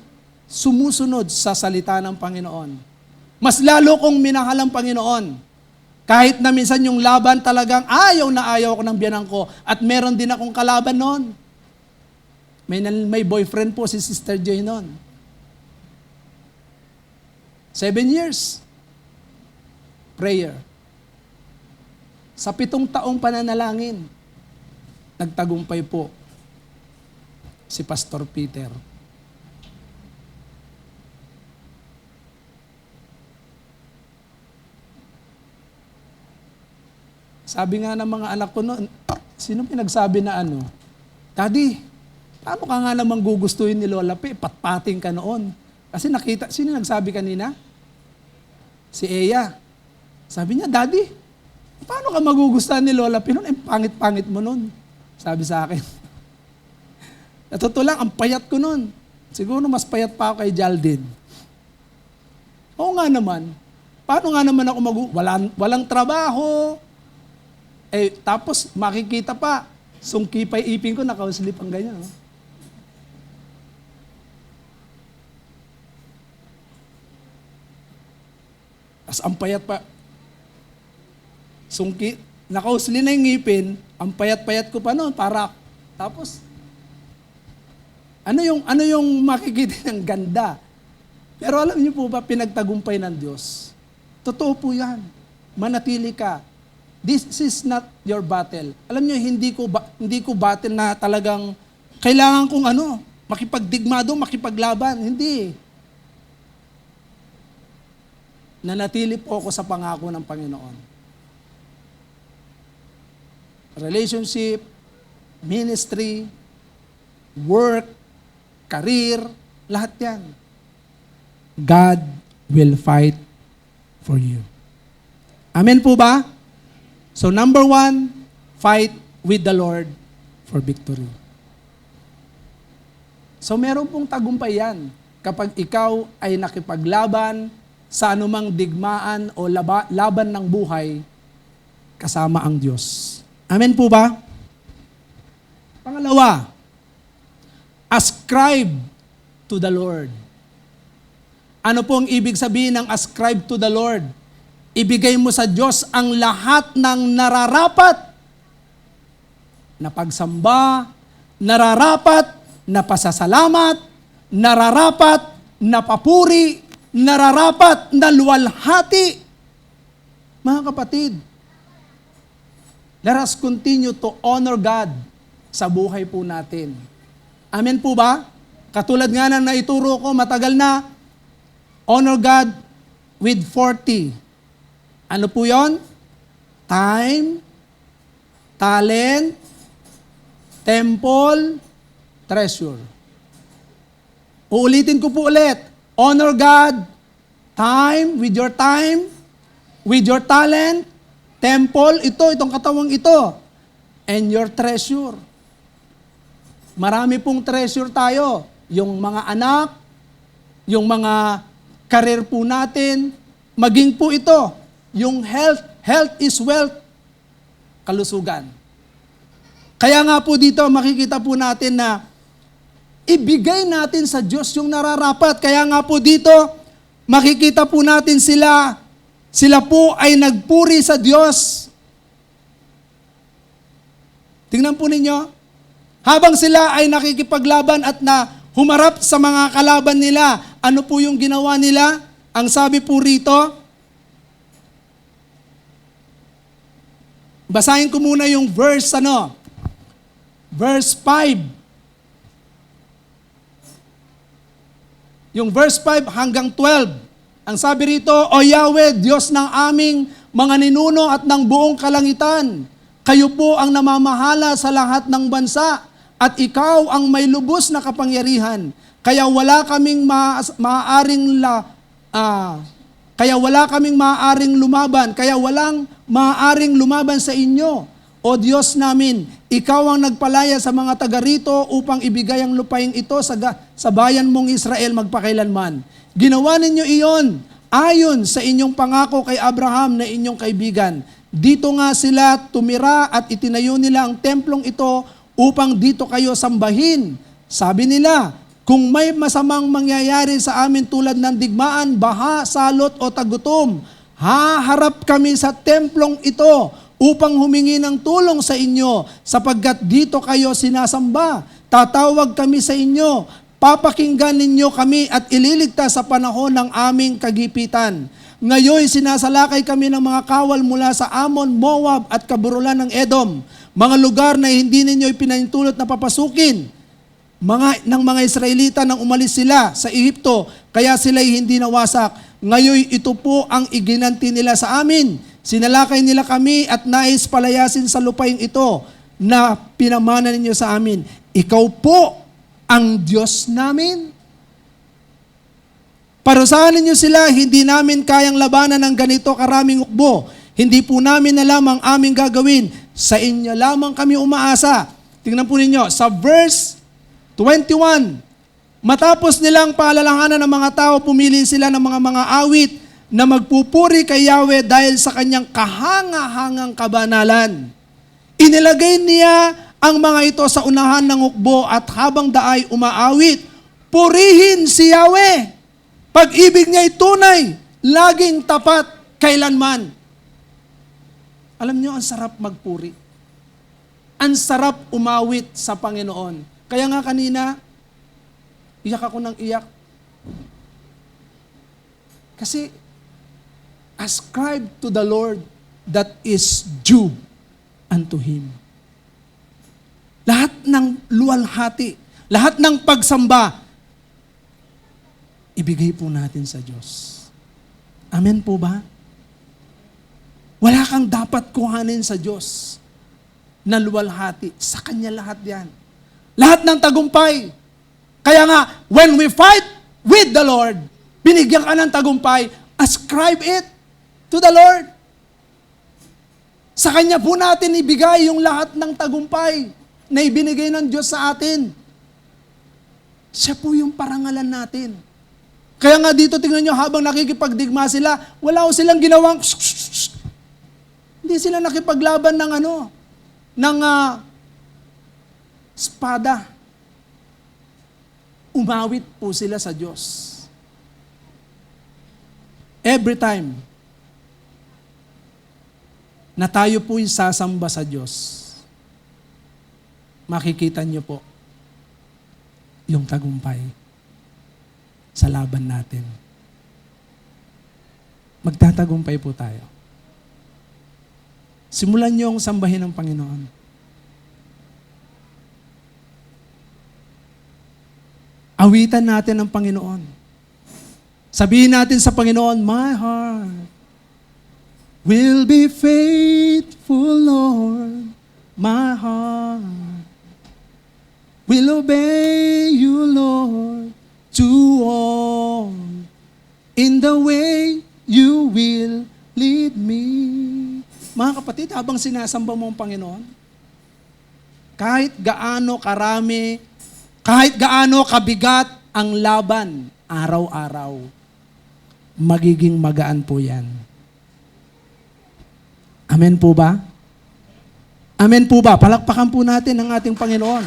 sumusunod sa salita ng Panginoon. Mas lalo kong minahal ang Panginoon. Kahit na minsan yung laban talagang ayaw na ayaw ako ng biyanan ko at meron din akong kalaban noon. May boyfriend po si Sister Joy noon. 7 years. Prayer. Sa 7 taong pananalangin, nagtagumpay po si Pastor Peter. Sabi nga ng mga anak ko noon, sino pinagsabi na Daddy, paano ka nga namang gugustuhin ni Lola P? Patpating ka noon. Kasi nakita, sino nagsabi kanina? Si Eya. Sabi niya, Daddy, paano ka magugustuhan ni Lola P noon? Pangit-pangit mo noon. Sabi sa akin. Totoo lang, ang payat ko noon. Siguro mas payat pa ako kay Jaldin. Oo nga naman. Paano nga naman ako walang trabaho. Tapos makikita pa, sungki pa ipin ko, nakauslip ang ganyan. No? As ang payat pa. Sungki, nakausli na yung ngipin, ang payat-payat ko pa noon, para. Tapos, ano yung makikita ng ganda? Pero alam niyo po ba, pinagtagumpay ng Diyos. Totoo po yan. Manatili ka. This is not your battle. Alam niyo, hindi ko battle na talagang kailangan kong makipagdigmado, makipaglaban. Hindi. Nanatili po ako sa pangako ng Panginoon. Relationship, ministry, work, career, lahat yan. God will fight for you. Amen po ba? So number 1, fight with the Lord for victory. So meron pong tagumpay yan kapag ikaw ay nakipaglaban sa anumang digmaan o laban ng buhay kasama ang Diyos. Amen po ba? Pangalawa, ascribe to the Lord. Ano pong ibig sabihin ng ascribe to the Lord? Ibigay mo sa Diyos ang lahat ng nararapat na pagsamba, nararapat na pasasalamat, nararapat na papuri, nararapat na luwalhati. Mga kapatid, let us continue to honor God sa buhay po natin. Amen po ba? Katulad nga ng naituro ko matagal na, honor God with 40. Ano po yon? Time, talent, temple, treasure. Uulitin ko po ulit. Honor God, time, with your talent, temple, itong katawang ito, and your treasure. Marami pong treasure tayo. Yung mga anak, yung mga career po natin, maging po ito, yung health. Health is wealth. Kalusugan. Kaya nga po dito, makikita po natin na ibigay natin sa Diyos yung nararapat. Kaya nga po dito, makikita po natin sila po ay nagpuri sa Diyos. Tingnan po ninyo, habang sila ay nakikipaglaban at na humarap sa mga kalaban nila, ano po yung ginawa nila? Ang sabi po rito, basahin ko muna yung verse Verse 5. Yung verse 5 hanggang 12. Ang sabi rito, O Yahweh, Diyos ng aming mga ninuno at ng buong kalangitan, kayo po ang namamahala sa lahat ng bansa at ikaw ang may lubos na kapangyarihan. Kaya wala kaming maaaring lumaban sa inyo. O Diyos namin, ikaw ang nagpalaya sa mga taga rito upang ibigay ang lupaing ito sa bayan mong Israel magpakailanman. Ginawa ninyo iyon ayon sa inyong pangako kay Abraham na inyong kaibigan. Dito nga sila tumira at itinayo nila ang templong ito upang dito kayo sambahin. Sabi nila, kung may masamang mangyayari sa amin tulad ng digmaan, baha, salot o tagutom, haharap kami sa templong ito upang humingi ng tulong sa inyo sapagkat dito kayo sinasamba. Tatawag kami sa inyo, papakinggan ninyo kami at ililigtas sa panahon ng aming kagipitan. Ngayon sinasalakay kami ng mga kawal mula sa Ammon, Moab at kaburulan ng Edom, mga lugar na hindi ninyo ipinahintulot na papasukin ng mga Israelita nang umalis sila sa Ehipto, kaya sila'y hindi nawasak. Ngayon ito po ang iginanti nila sa amin. Sinalakay nila kami at nais palayasin sa lupain ito na pinamana ninyo sa amin. Ikaw po ang Diyos namin. Parusahan ninyo sila, hindi namin kayang labanan ng ganito karaming ukbo. Hindi po namin alam ang aming gagawin. Sa inyo lamang kami umaasa. Tingnan po ninyo, sa verse 21, matapos nilang paalalahanan ng mga tao, pumili sila ng mga awit na magpupuri kay Yahweh dahil sa kanyang kahanga-hangang kabanalan. Inilagay niya ang mga ito sa unahan ng hukbo at habang daay umaawit, purihin si Yahweh. Pag-ibig niya ay tunay, laging tapat, kailanman. Alam niyo, ang sarap magpuri. Ang sarap umawit sa Panginoon. Kaya nga kanina, iyak ako ng iyak. Kasi, ascribe to the Lord that is due unto Him. Lahat ng luwalhati, lahat ng pagsamba, ibigay po natin sa Diyos. Amen po ba? Wala kang dapat kuhanin sa Diyos na luwalhati. Sa Kanya lahat yan. Lahat ng tagumpay. Kaya nga, when we fight with the Lord, binigyan ka ng tagumpay, ascribe it to the Lord. Sa Kanya po natin ibigay yung lahat ng tagumpay na ibinigay ng Diyos sa atin. Siya po yung parangalan natin. Kaya nga dito tingnan nyo, habang nakikipagdigma sila, wala ko silang ginawang hindi sila nakipaglaban ng espada. Umawit po sila sa Diyos. Every time na tayo po'y sasamba sa Diyos, makikita nyo po yung tagumpay sa laban natin. Magtatagumpay po tayo. Simulan niyo ang sambahin ng Panginoon. Awitan natin ang Panginoon. Sabihin natin sa Panginoon, my heart will be faithful, Lord. My heart will obey you, Lord, to all in the way you will lead me. Mga kapatid, habang sinasamba mo ang Panginoon, kahit gaano karami, kahit gaano kabigat ang laban, araw-araw, magiging magaan po yan. Amen po ba? Amen po ba? Palakpakan po natin ang ating Panginoon.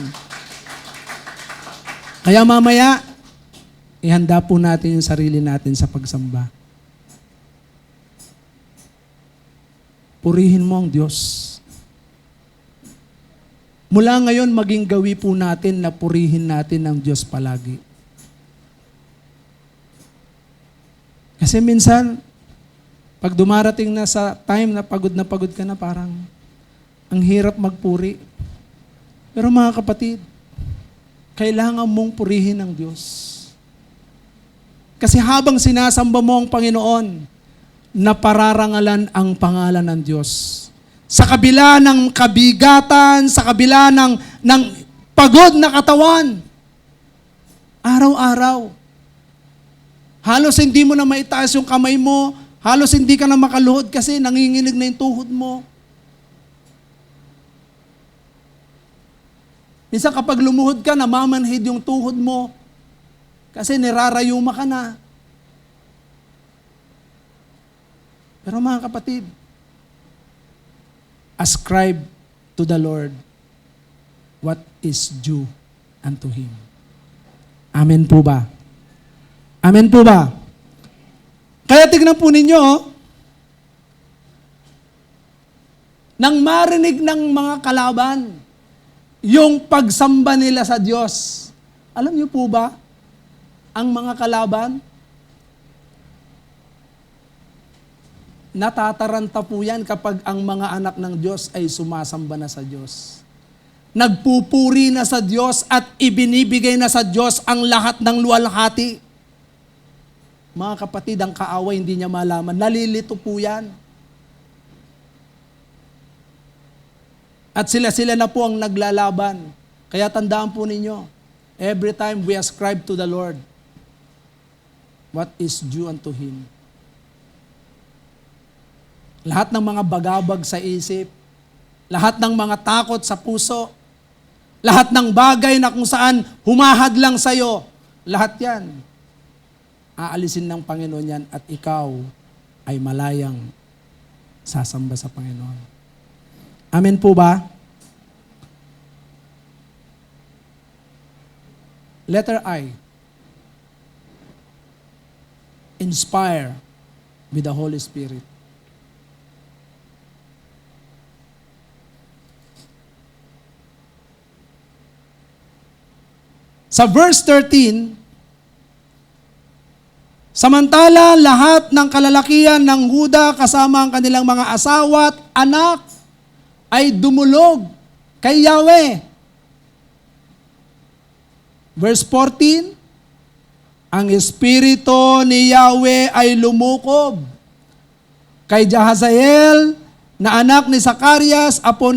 Kaya mamaya, ihanda po natin yung sarili natin sa pagsamba. Purihin mo ang Diyos. Mula ngayon, maging gawi po natin na purihin natin ang Diyos palagi. Kasi minsan, pag dumarating na sa time na pagod ka na, parang ang hirap magpuri. Pero mga kapatid, kailangan mong purihin ang Diyos. Kasi habang sinasamba mo ang Panginoon, napararangalan ang pangalan ng Diyos. Sa kabila ng kabigatan, sa kabila ng pagod na katawan, araw-araw, halos hindi mo na maitaas yung kamay mo, halos hindi ka na makaluhod kasi nanginginig na yung tuhod mo. Minsan kapag lumuhod ka, namamanhid yung tuhod mo kasi nirarayuma ka na. Pero mga kapatid, ascribe to the Lord what is due unto Him. Amen po ba? Amen po ba? Kaya tignan po ninyo, nang marinig ng mga kalaban, yung pagsamba nila sa Diyos. Alam niyo po ba, ang mga kalaban, natataranta po yan kapag ang mga anak ng Diyos ay sumasamba na sa Diyos. Nagpupuri na sa Diyos at ibinibigay na sa Diyos ang lahat ng luwalhati. Mga kapatid, ang kaaway hindi niya malaman. Nalilito po yan. At sila na po ang naglalaban. Kaya tandaan po ninyo, Every time we ascribe to the Lord what is due unto Him. Lahat ng mga bagabag sa isip, lahat ng mga takot sa puso, lahat ng bagay na kung saan humahadlang sa'yo, lahat yan, aalisin ng Panginoon yan at ikaw ay malayang sasamba sa Panginoon. Amen po ba? Letter I. Inspire with the Holy Spirit. Sa verse 13, samantala lahat ng kalalakihan ng Huda kasama ang kanilang mga asawa at anak ay dumulog kay Yahweh. Verse 14, ang Espiritu ni Yahweh ay lumukob kay Jahaziel na anak ni Zacarias, apo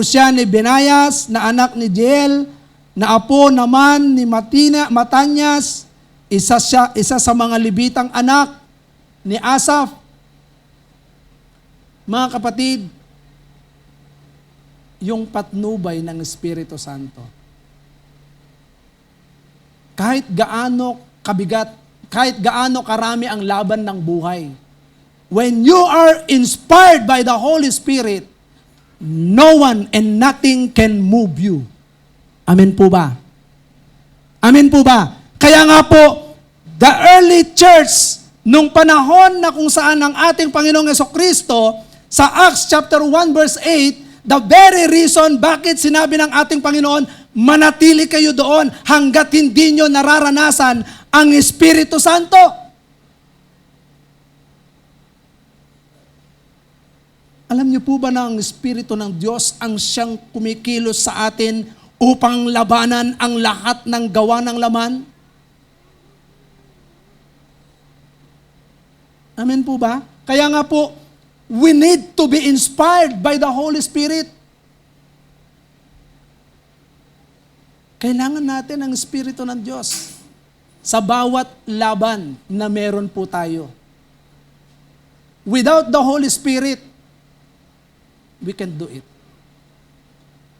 siya ni Benayas na anak ni Jeiel, na apo naman ni Matanyas, isa sa mga Levitang anak ni Asaph. Mga kapatid, yung patnubay ng Espiritu Santo, kahit gaano kabigat, kahit gaano karami ang laban ng buhay, when you are inspired by the Holy Spirit, no one and nothing can move you. Amen po ba? Amen po ba? Kaya nga po, the early church, nung panahon na kung saan ang ating Panginoong Jesucristo, sa Acts chapter 1 verse 8, the very reason bakit sinabi ng ating Panginoon, manatili kayo doon hanggat hindi nyo nararanasan ang Espiritu Santo. Alam niyo po ba na ang Espiritu ng Diyos ang siyang kumikilos sa atin upang labanan ang lahat ng gawa ng laman? Amen po ba? Kaya nga po, we need to be inspired by the Holy Spirit. Kailangan natin ang Espiritu ng Diyos sa bawat laban na meron po tayo. Without the Holy Spirit, we can do it.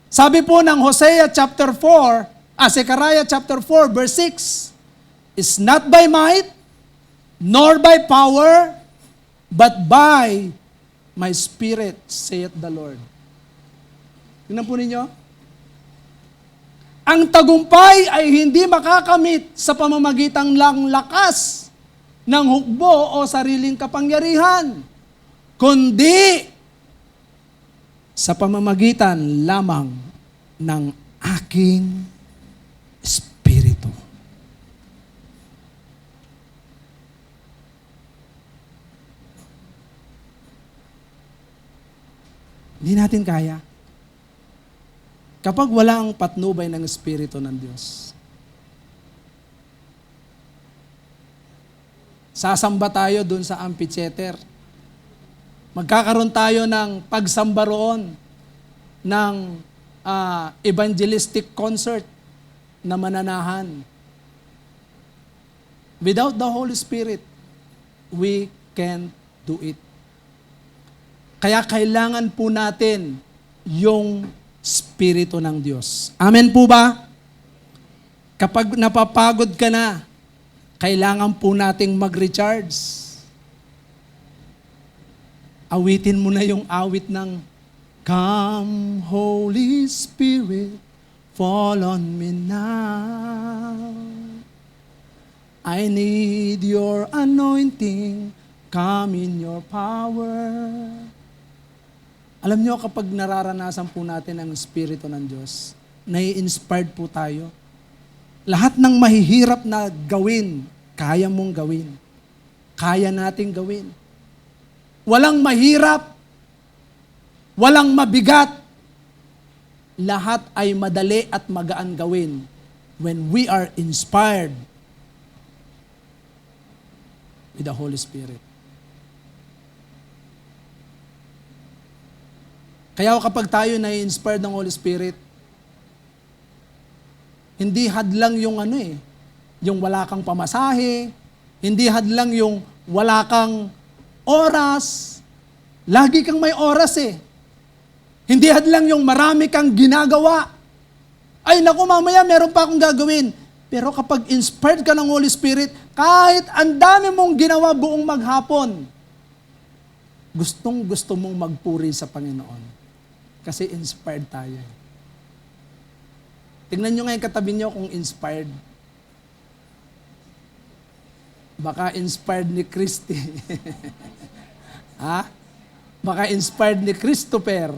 Sabi po ng Zechariah chapter 4, verse 6, is not by might, nor by power, but by my Spirit, saith the Lord. Tingnan po ninyo. Ang tagumpay ay hindi makakamit sa pamamagitan lang lakas ng hukbo o sariling kapangyarihan, kundi sa pamamagitan lamang ng aking Espiritu. Hindi natin kaya. Kapag wala ang patnubay ng Espiritu ng Diyos. Sasamba tayo dun sa amphitheater. Magkakaroon tayo ng pagsamba roon ng evangelistic concert na mananahan. Without the Holy Spirit, we can't do it. Kaya kailangan po natin yung Espiritu ng Diyos. Amen po ba? Kapag napapagod ka na, kailangan po nating mag-recharge. Awitin mo na yung awit ng Come, Holy Spirit, fall on me now. I need your anointing, come in your power. Alam nyo, kapag nararanasan po natin ang Espiritu ng Diyos, nai-inspired po tayo. Lahat ng mahihirap na gawin, kaya mong gawin. Kaya nating gawin. Walang mahirap, walang mabigat. Lahat ay madali at magaan gawin when we are inspired with the Holy Spirit. Kaya kapag tayo na-inspired ng Holy Spirit, Hindi hadlang yung yung wala kang pamasahe, hindi hadlang yung wala kang oras. Lagi kang may oras eh. Hindi hadlang yung marami kang ginagawa. Ay naku, mamaya meron pa akong gagawin. Pero kapag inspired ka ng Holy Spirit, kahit ang dami mong ginawa buong maghapon, gustong gusto mong magpuri sa Panginoon. Kasi inspired tayo. Tingnan nyo nga yung katabi nyo kung inspired. Baka inspired ni Christy. Ha? Baka inspired ni Christopher.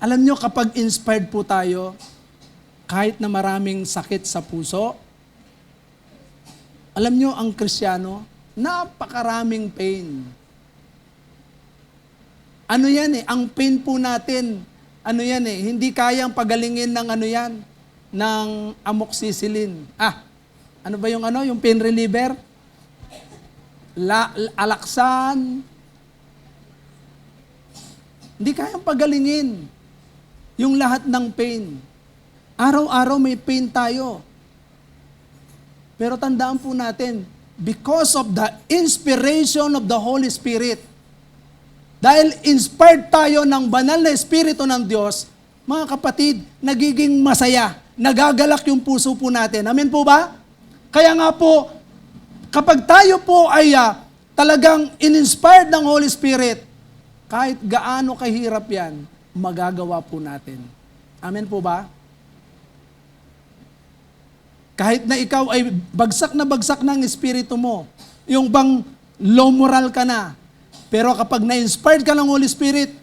Alam nyo, kapag inspired po tayo, kahit na maraming sakit sa puso, alam nyo, ang Kristiyano, napakaraming pain. Ano yan ang pain po natin, hindi kayang pagalingin ng ng amoxicillin. Ano ba yung pain reliever? Alaksan. Hindi kayang pagalingin yung lahat ng pain. Araw-araw may pain tayo. Pero tandaan po natin, because of the inspiration of the Holy Spirit, dahil inspired tayo ng banal na Espiritu ng Diyos, mga kapatid, nagiging masaya, nagagalak yung puso po natin. Amen po ba? Kaya nga po, kapag tayo po ay talagang in-inspired ng Holy Spirit, kahit gaano kahirap yan, magagawa po natin. Amen po ba? Kahit na ikaw ay bagsak ng espiritu mo, yung bang low moral ka na, pero kapag na-inspired ka ng Holy Spirit,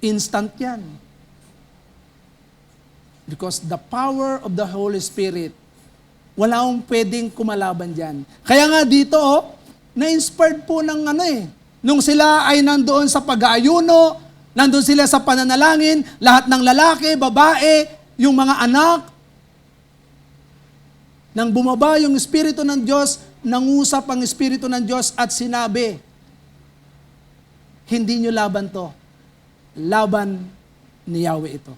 instant yan. Because the power of the Holy Spirit, wala akong pwedeng kumalaban dyan. Kaya nga dito, na-inspired po ng nung sila ay nandoon sa pag-aayuno, nandoon sila sa pananalangin, lahat ng lalaki, babae, yung mga anak, nang bumaba yung Espiritu ng Diyos, nangusap ang Espiritu ng Diyos at sinabi, hindi nyo laban to. Laban ni Yahweh ito.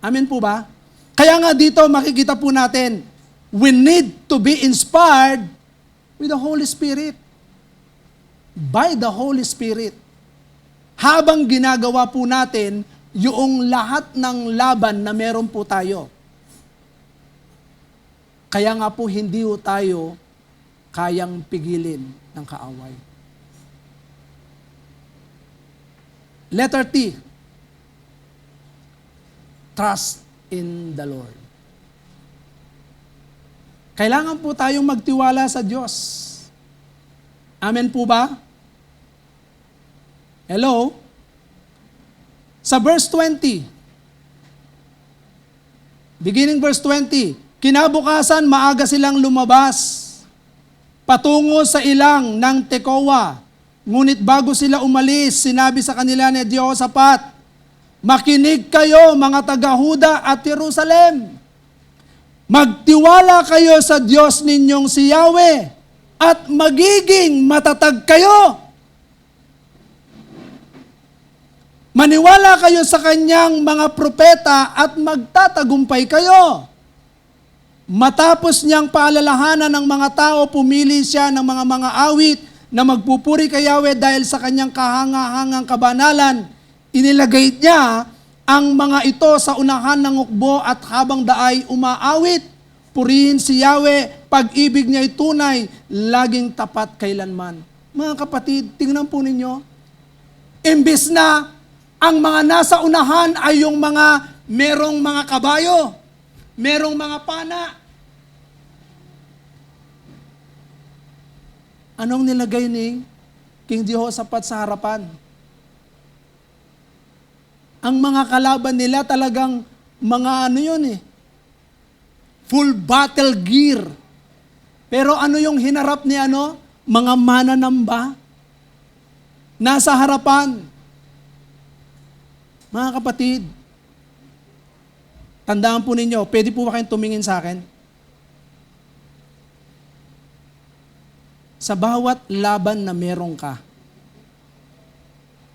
Amen po ba? Kaya nga dito makikita po natin, we need to be inspired with the Holy Spirit. By the Holy Spirit. Habang ginagawa po natin yung lahat ng laban na meron po tayo. Kaya nga po hindi po tayo kayang pigilin ng kaaway. Letter T. Trust in the Lord. Kailangan po tayong magtiwala sa Diyos. Amen po ba? Hello? Sa verse 20, beginning verse 20, kinabukasan maaga silang lumabas patungo sa ilang ng Tekoa. Ngunit bago sila umalis, sinabi sa kanila ni Jehoshaphat, makinig kayo mga taga-Huda at Jerusalem. Magtiwala kayo sa Diyos ninyong si Yahweh at magiging matatag kayo. Maniwala kayo sa kanyang mga propeta at magtatagumpay kayo. Matapos niyang paalalahanan ng mga tao, pumili siya ng mga awit na magpupuri kay Yahweh dahil sa kanyang kahangahangang kabanalan. Inilagay niya ang mga ito sa unahan ng hukbo at habang daay umaawit. Purihin si Yahweh, pag-ibig niya ay tunay, laging tapat kailanman. Mga kapatid, tingnan po ninyo, imbis na ang mga nasa unahan ay yung mga merong mga kabayo, merong mga pana. Anong nilagay ni King Jehoshaphat sa harapan? Ang mga kalaban nila talagang mga full battle gear. Pero ano yung hinarap ni Mga mananamba. Nasa harapan. Mga kapatid, tandaan po ninyo, pwede po ba kayong tumingin sa akin? Sa bawat laban na meron ka,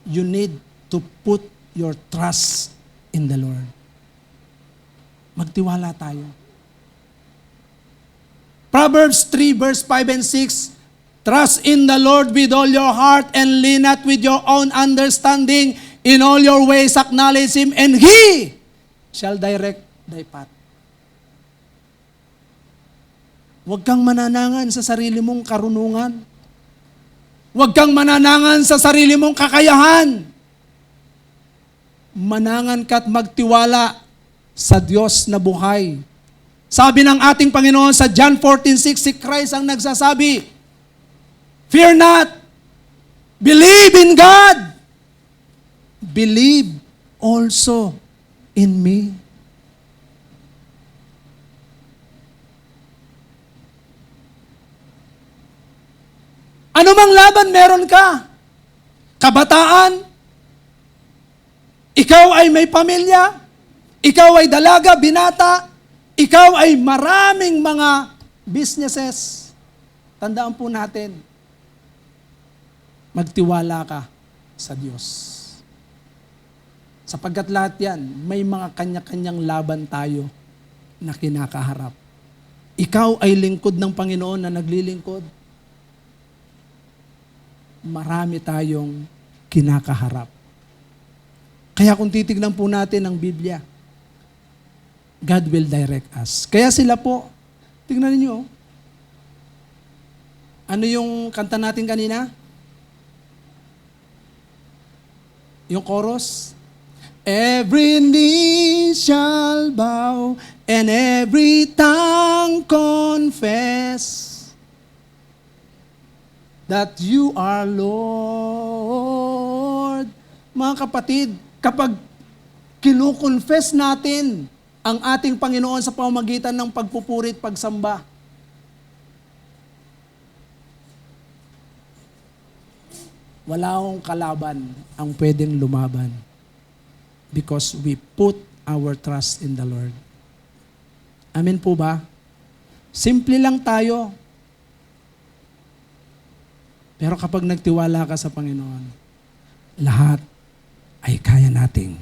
you need to put your trust in the Lord. Magtiwala tayo. Proverbs 3 verse 5 and 6, trust in the Lord with all your heart and lean not with your own understanding. In all your ways acknowledge Him and He shall direct thy path. Huwag kang mananangan sa sarili mong karunungan. Huwag kang mananangan sa sarili mong kakayahan. Manangan ka't magtiwala sa Diyos na buhay. Sabi ng ating Panginoon sa John 14:6, si Christ ang nagsasabi, fear not, believe in God, believe also in me. Ano mang laban meron ka? Kabataan, ikaw ay may pamilya, ikaw ay dalaga, binata, ikaw ay maraming mga businesses. Tandaan po natin, magtiwala ka sa Diyos. Sapagkat lahat yan, may mga kanya-kanyang laban tayo na kinakaharap. Ikaw ay lingkod ng Panginoon na naglilingkod. Marami tayong kinakaharap. Kaya kung titignan po natin ang Biblia, God will direct us. Kaya sila po, tignan niyo, ano yung kanta natin kanina? Yung chorus? Every knee shall bow and every tongue confess that you are Lord. Mga kapatid, kapag kinukonfess natin ang ating Panginoon sa pamamagitan ng pagpupuri at pagsamba, wala akong kalaban ang pwedeng lumaban because we put our trust in the Lord. Amen po ba? Simple lang tayo. Pero kapag nagtiwala ka sa Panginoon, lahat ay kaya nating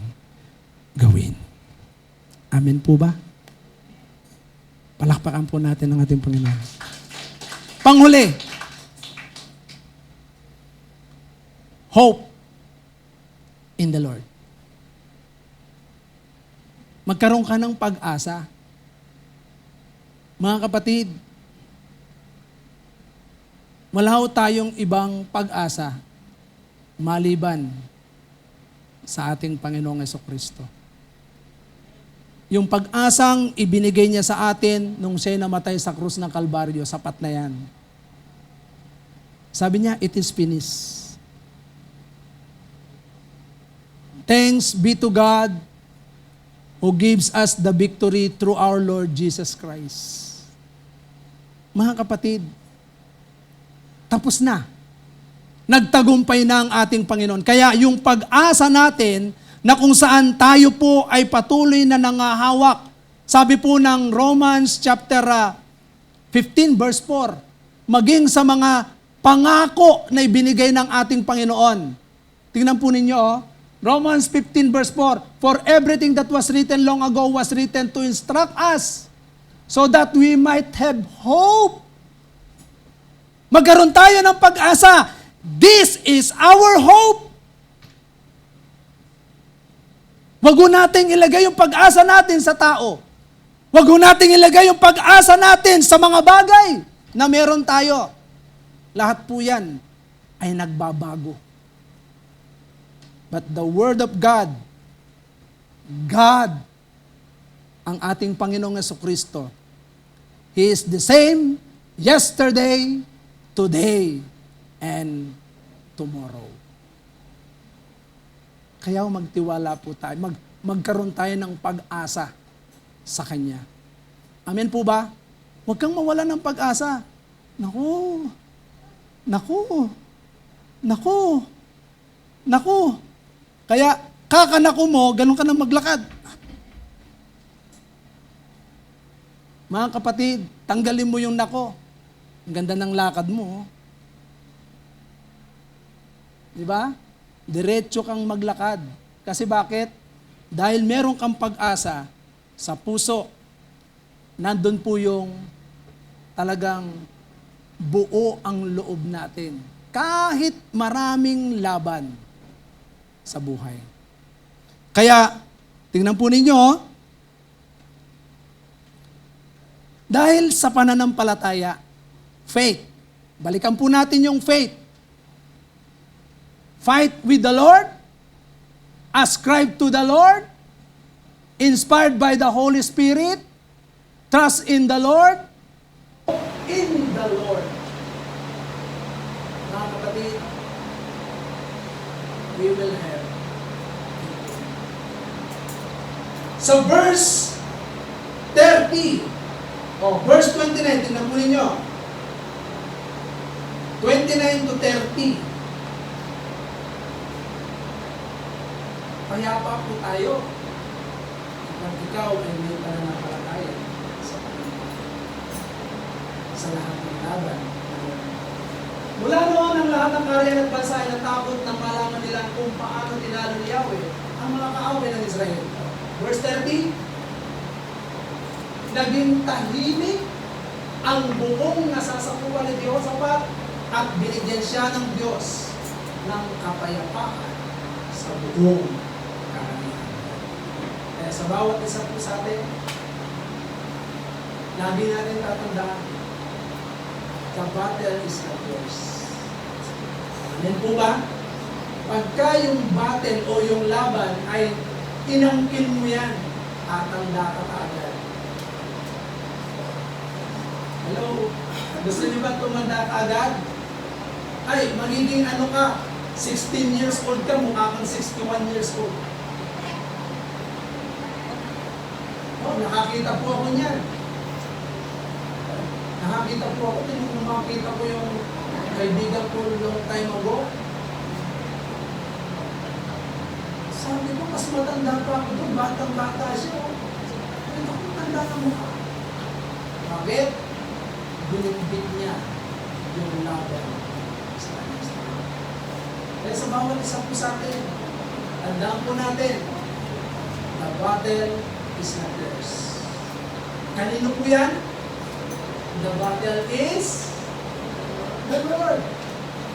gawin. Amen po ba? Palakpakan po natin ang ating Panginoon. Panghuli, hope in the Lord. Magkaroon ka ng pag-asa. Mga kapatid, wala ho tayong ibang pag-asa maliban sa ating Panginoong Jesucristo. Yung pag-asang ibinigay niya sa atin nung siya'y namatay sa krus ng Kalbaryo, sapat na yan. Sabi niya, it is finished. Thanks be to God who gives us the victory through our Lord Jesus Christ. Mga kapatid, tapos na. Nagtagumpay na ang ating Panginoon. Kaya yung pag-asa natin na kung saan tayo po ay patuloy na nangahawak. Sabi po ng Romans chapter 15 verse 4, maging sa mga pangako na ibinigay ng ating Panginoon. Tingnan po ninyo, Romans 15 verse 4, for everything that was written long ago was written to instruct us so that we might have hope. Magkaroon tayo ng pag-asa. This is our hope. Wag ho nating ilagay yung pag-asa natin sa tao. Wag ho nating ilagay yung pag-asa natin sa mga bagay na meron tayo. Lahat po yan ay nagbabago. But the Word of God, God, ang ating Panginoong Jesucristo, He is the same yesterday, today, and tomorrow. Kaya magtiwala po tayo, magkaroon tayo ng pag-asa sa Kanya. Amen po ba? Huwag kang mawala ng pag-asa. Naku, kaya kakanako mo, ganun ka na maglakad. Mga kapatid, tanggalin mo yung nako. Ang ganda ng lakad mo. Di ba? Diretso kang maglakad. Kasi bakit? Dahil meron kang pag-asa sa puso, nandun po yung talagang buo ang loob natin. Kahit maraming laban sa buhay. Kaya, tingnan po ninyo, dahil sa pananampalataya, faith. Balikan po natin yung faith. Fight with the Lord, ascribe to the Lord, inspired by the Holy Spirit, trust in the Lord, in the Lord. Mga kapatid, we will have. Sa verse 30, verse 29, tingnan po ninyo. 29 to 30. Payapa po tayo. Kapag ikaw ay may pananampalataya sa Panginoon. Sa lahat ng laban. Mula noon ang lahat ng karyan at bansa ay natakot nang malaman nila kung paano tinalo ni Yahweh ang mga kaaway ng Israel. Verse 30, naging tahimik ang buong nasasakupan ni Jehoshaphat at binigyan siya ng Diyos ng kapayapaan sa buong karamihan. Kaya sa bawat isa po sa atin, lagi natin tatandaan, the battle is not yours. Amen po ba? Pagka yung battle o yung laban ay inangkin mo yan, tatanda ka agad. Hello? Gusto niyo ba tumanda ka agad? Ay, magiging ano ka, 16 years old ka, mukha kang 61 years old. Oh, nakakita po ako niyan. Nakakita po ako, makita ko yung kaibigan ko long time ago. Sabi ko, mas matanda pa ako doon, batang-bata siya. Ano ako matanda ka mukha? Bakit? Binibig niya yung laban sa kanyang sarili. Kaya sa bawat isa po sa atin, tandaan po natin, the battle is not yours. Kanino po yan? The battle is the Lord.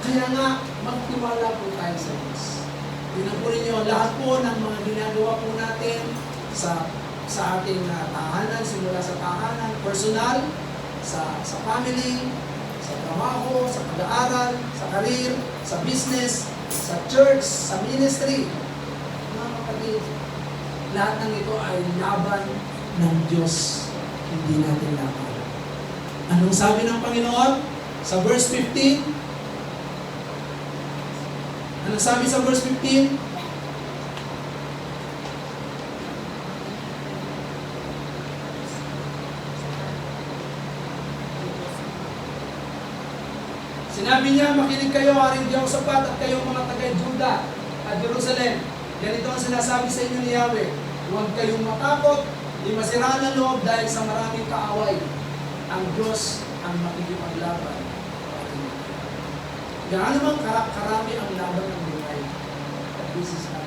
Kaya nga, magtiwala po tayo sa Diyos. Tingnan po ninyo, lahat po ng mga ginagawa po natin sa ating tahanan, simula sa tahanan, personal, sa family, sa trabaho, sa pag-aaral, sa career, sa business, sa church, sa ministry. Mga kapatid, lahat ng ito ay laban ng Diyos, hindi natin laban. Anong sabi ng Panginoon? Sa verse 15, anong sabi sa verse 15? Sinabi niya, makinig kayo, Haring Jehoshaphat at kayong mga taga-Juda at Jerusalem. Ganito ang sinasabi sa inyo ni Yahweh. Huwag kayong matakot, di masiraan ang loob dahil sa maraming kaaway. Ang Diyos ang makikipaglaban. Gaano mang karami ang laban ng buhay. This is not